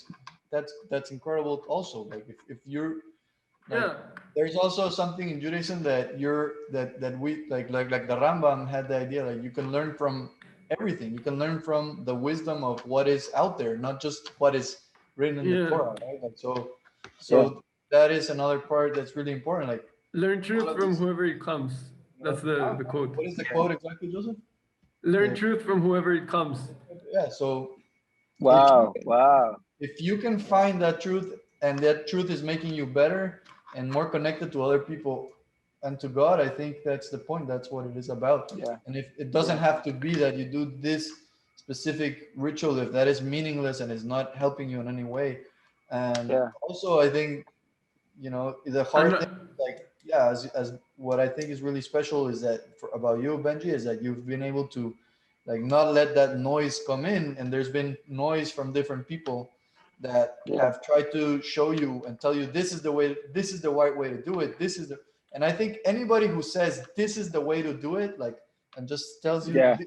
C: that's incredible also. Like if you're like,
B: yeah.
C: there's also something in Judaism that we like the Rambam had the idea, like you can learn from everything. You can learn from the wisdom of what is out there, not just what is written in the
B: Yeah,
C: Torah, right? Like
D: Yeah.
C: so that is another part that's really important. Like
B: learn
C: all
B: truth
C: of
B: from
C: these,
B: whoever it comes. That's the quote.
C: what is the
D: Yeah.
C: quote exactly, Joseph?
B: Learn
C: The,
B: truth from whoever it comes.
C: yeah, so if
D: Wow. Wow.
C: if you can find that truth and that truth is making you better and more connected to other people and to God, I think that's the point. That's what it is about.
D: Yeah.
C: And if it doesn't
D: Yeah.
C: have to be that you do this specific ritual, if that is meaningless and is not helping you in any way. And
D: Yeah.
C: also, I think, the
B: And
C: hard thing, like, yeah, as what I think is really special is that about you, Benji, is that you've been able to like not let that noise come in, and there's been noise from different people that
D: Yeah.
C: have tried to show you and tell you this is the way, this is the right way to do it, this is the, and I think anybody who says this is the way to do it, like, and just tells you
D: Yeah.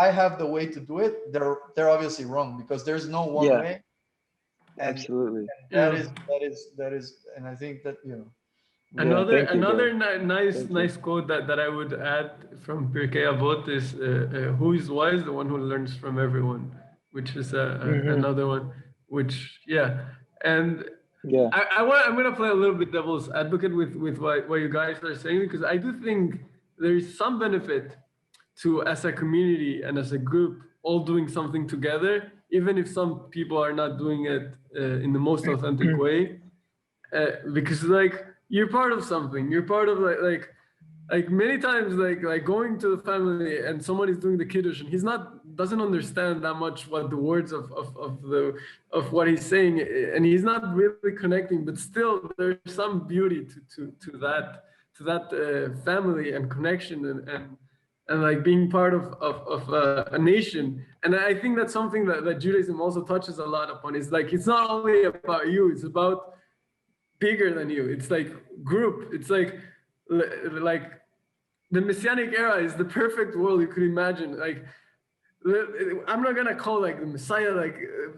C: I have the way to do it, they're obviously wrong, because there's no one
D: Yeah.
C: way. And
D: Absolutely.
C: that
B: yeah.
C: is and I think that
D: Yeah. Thank you, bro.
B: Another
D: Thank you.
B: nice quote that I would add from Pirkei Avot is, "Who is wise? The one who learns from everyone," which is
D: Mhm.
B: another one. Which yeah, and
D: Yeah.
B: I'm gonna play a little bit devil's advocate with what you guys are saying, because I do think there is some benefit to, as a community and as a group, all doing something together, even if some people are not doing it in the most authentic way, because like you're part of something, you're part of like many times like going to the family and someone is doing the kiddush and he's not doesn't understand that much what the words of what he's saying, and he's not really connecting, but still there's some beauty to that family and connection, and like being part of a nation. And I think that's something that Judaism also touches a lot upon. It's like it's not only about you, it's about bigger than you. It's like group. It's like the Messianic era is the perfect world you could imagine. Like I'm not gonna call like the Messiah. Like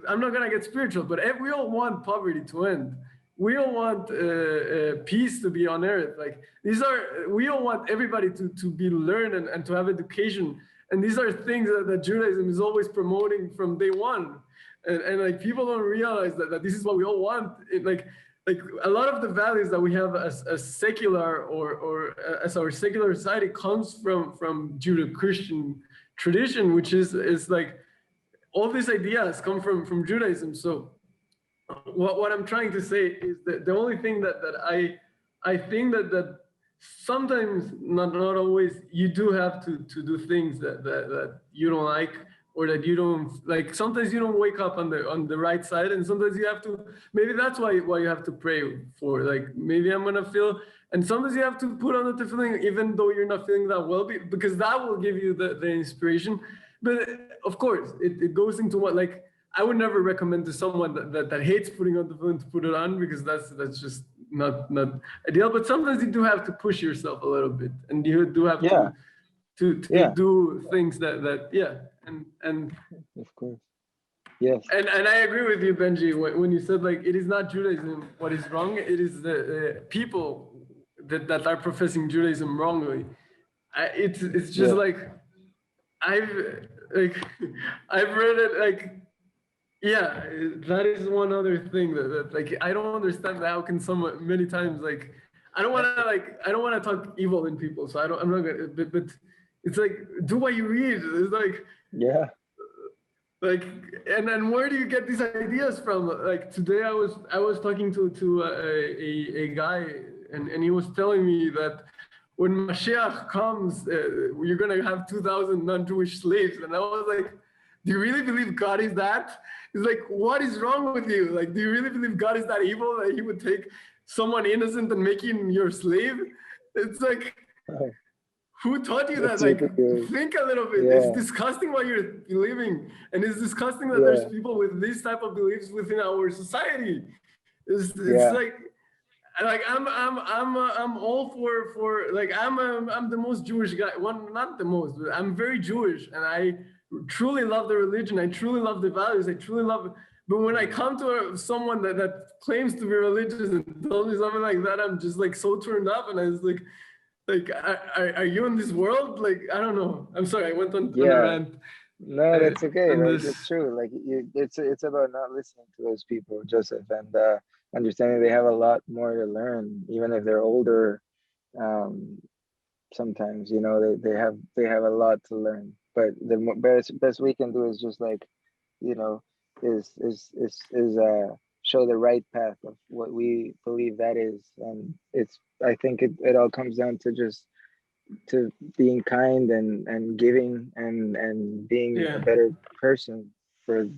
B: I'm not gonna get spiritual, but we all want poverty to end. We all want peace to be on earth. Like we all want everybody to be learned and to have education. And these are things that Judaism is always promoting from day one. And like people don't realize that this is what we all want. Like a lot of the values that we have as secular or as our secular society comes from Judeo-Christian tradition, which is like all these ideas come from Judaism. So what I'm trying to say is that the only thing that I I think that sometimes, not always, you do have to do things that you don't like, or that you don't like. Sometimes you don't wake up on the right side, and sometimes you have to. Maybe that's why you have to pray for. Like, maybe I'm gonna feel, and sometimes you have to put on the tefillin even though you're not feeling that well, because that will give you the inspiration. But of course, it goes into what, like, I would never recommend to someone that hates putting on the tefillin to put it on, because that's just not ideal. But sometimes you do have to push yourself a little bit, and you do have
D: Yeah.
B: to
D: Yeah.
B: do things that and
D: Of course. Yes.
B: and I agree with you, Benji, when you said, like, it is not Judaism what is wrong, it is the people that are professing Judaism wrongly. It's just
D: Yeah.
B: like I've like I've read it, like, yeah, that is one other thing that like I don't understand how can someone many times, like, I don't want to talk evil in people, so I'm not gonna, but it's like, do what you read. It's
D: Yeah.
B: like, and then where do you get these ideas from? Like, today I was talking to a guy, and he was telling me that when Mashiach comes, you're gonna have 2,000 non-Jewish slaves, and I was like, do you really believe God is that? He's like, what is wrong with you? Like, do you really believe God is that evil that he would take someone innocent and make him your slave? It's like, who taught you that?
D: It's
B: Like,
D: ridiculous.
B: think a little bit.
D: Yeah.
B: It's disgusting what you're believing, and it's disgusting that there's people with this type of beliefs within our society. It's
D: Yeah.
B: like I'm all for like I'm the most Jewish guy. One, not the most, but I'm very Jewish, and I truly love the religion. I truly love the values. I truly love it. But when I come to someone that claims to be religious and tells me something like that, I'm just like so turned up, and I was like, are you in this world? Like, I don't know. I'm sorry, I went on a rant.
D: No, that's okay.
B: And
D: Like, it's true. Like, it's about not listening to those people, Joseph, and understanding they have a lot more to learn, even if they're older. Um, Sometimes, they have a lot to learn. But the best we can do is just, like, you know, is show the right path of what we believe that is, and I think it all comes down to just to being kind and giving and being a better person for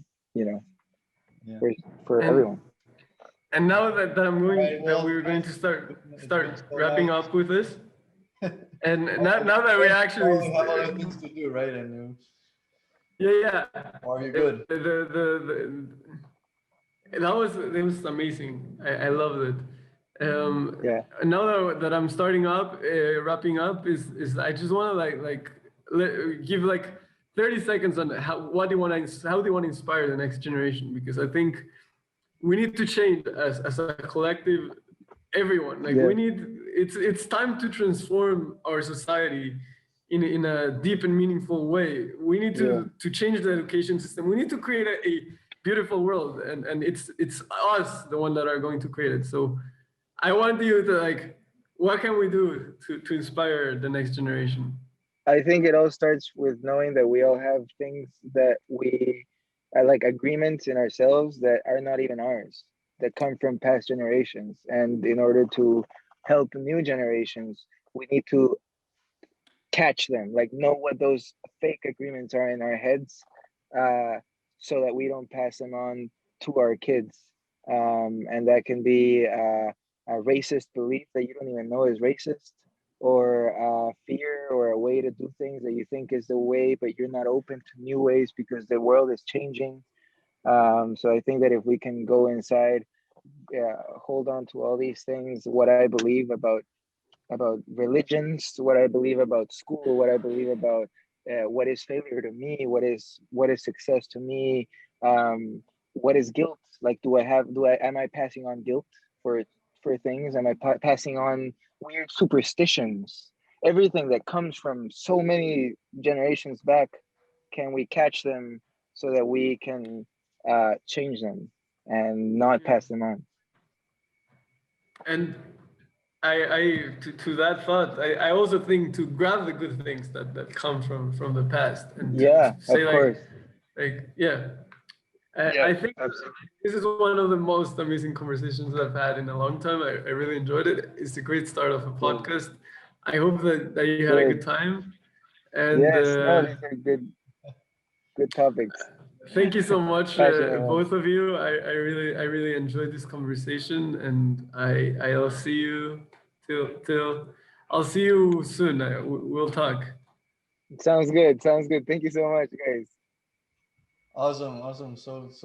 D: for everyone.
B: And now that I'm going,
C: Right, well,
B: that we're going to start wrapping
C: nice.
B: up with this, and now that we actually
C: have other things to do, right? And
B: yeah,
C: are you good?
B: It was amazing. I loved it.
D: Yeah.
B: Now that I'm starting up, wrapping up, is I just want to give like 30 seconds on how do you want to inspire the next generation, because I think we need to change as a collective, everyone. Like, we need, it's time to transform our society in a deep and meaningful way. We need to change the education system. We need to create a beautiful world, and it's us, the one that are going to create it. So I want you to, like, what can we do to inspire the next generation?
D: I think it all starts with knowing that we all have things that we are, like, agreements in ourselves that are not even ours, that come from past generations. And in order to help new generations, we need to catch them, like, know what those fake agreements are in our heads, so that we don't pass them on to our kids. And that can be a racist belief that you don't even know is racist, or fear, or a way to do things that you think is the way, but you're not open to new ways because the world is changing. So I think that if we can go inside, hold on to all these things, what I believe about religions, what I believe about school, what I believe about what is failure to me, what is success to me, what is guilt? Like, am I passing on guilt for things? Am I passing on weird superstitions? Everything that comes from so many generations back, can we catch them so that we can change them and not pass them on?
B: And to that thought, I also think to grab the good things that come from the past, and to say,
D: of course.
B: like, yeah. I think
D: Absolutely.
B: this is one of the most amazing conversations I've had in a long time. I really enjoyed it. It's a great start of a podcast. I hope that you had a good time. And
D: Yes, no, these are good topics.
B: thank you so much,
D: Passionate ones.
B: both of you. I really enjoyed this conversation, and I'll see you till I'll see you soon. We'll talk.
D: Sounds good. Sounds good. Thank you so much, guys.
C: Awesome. So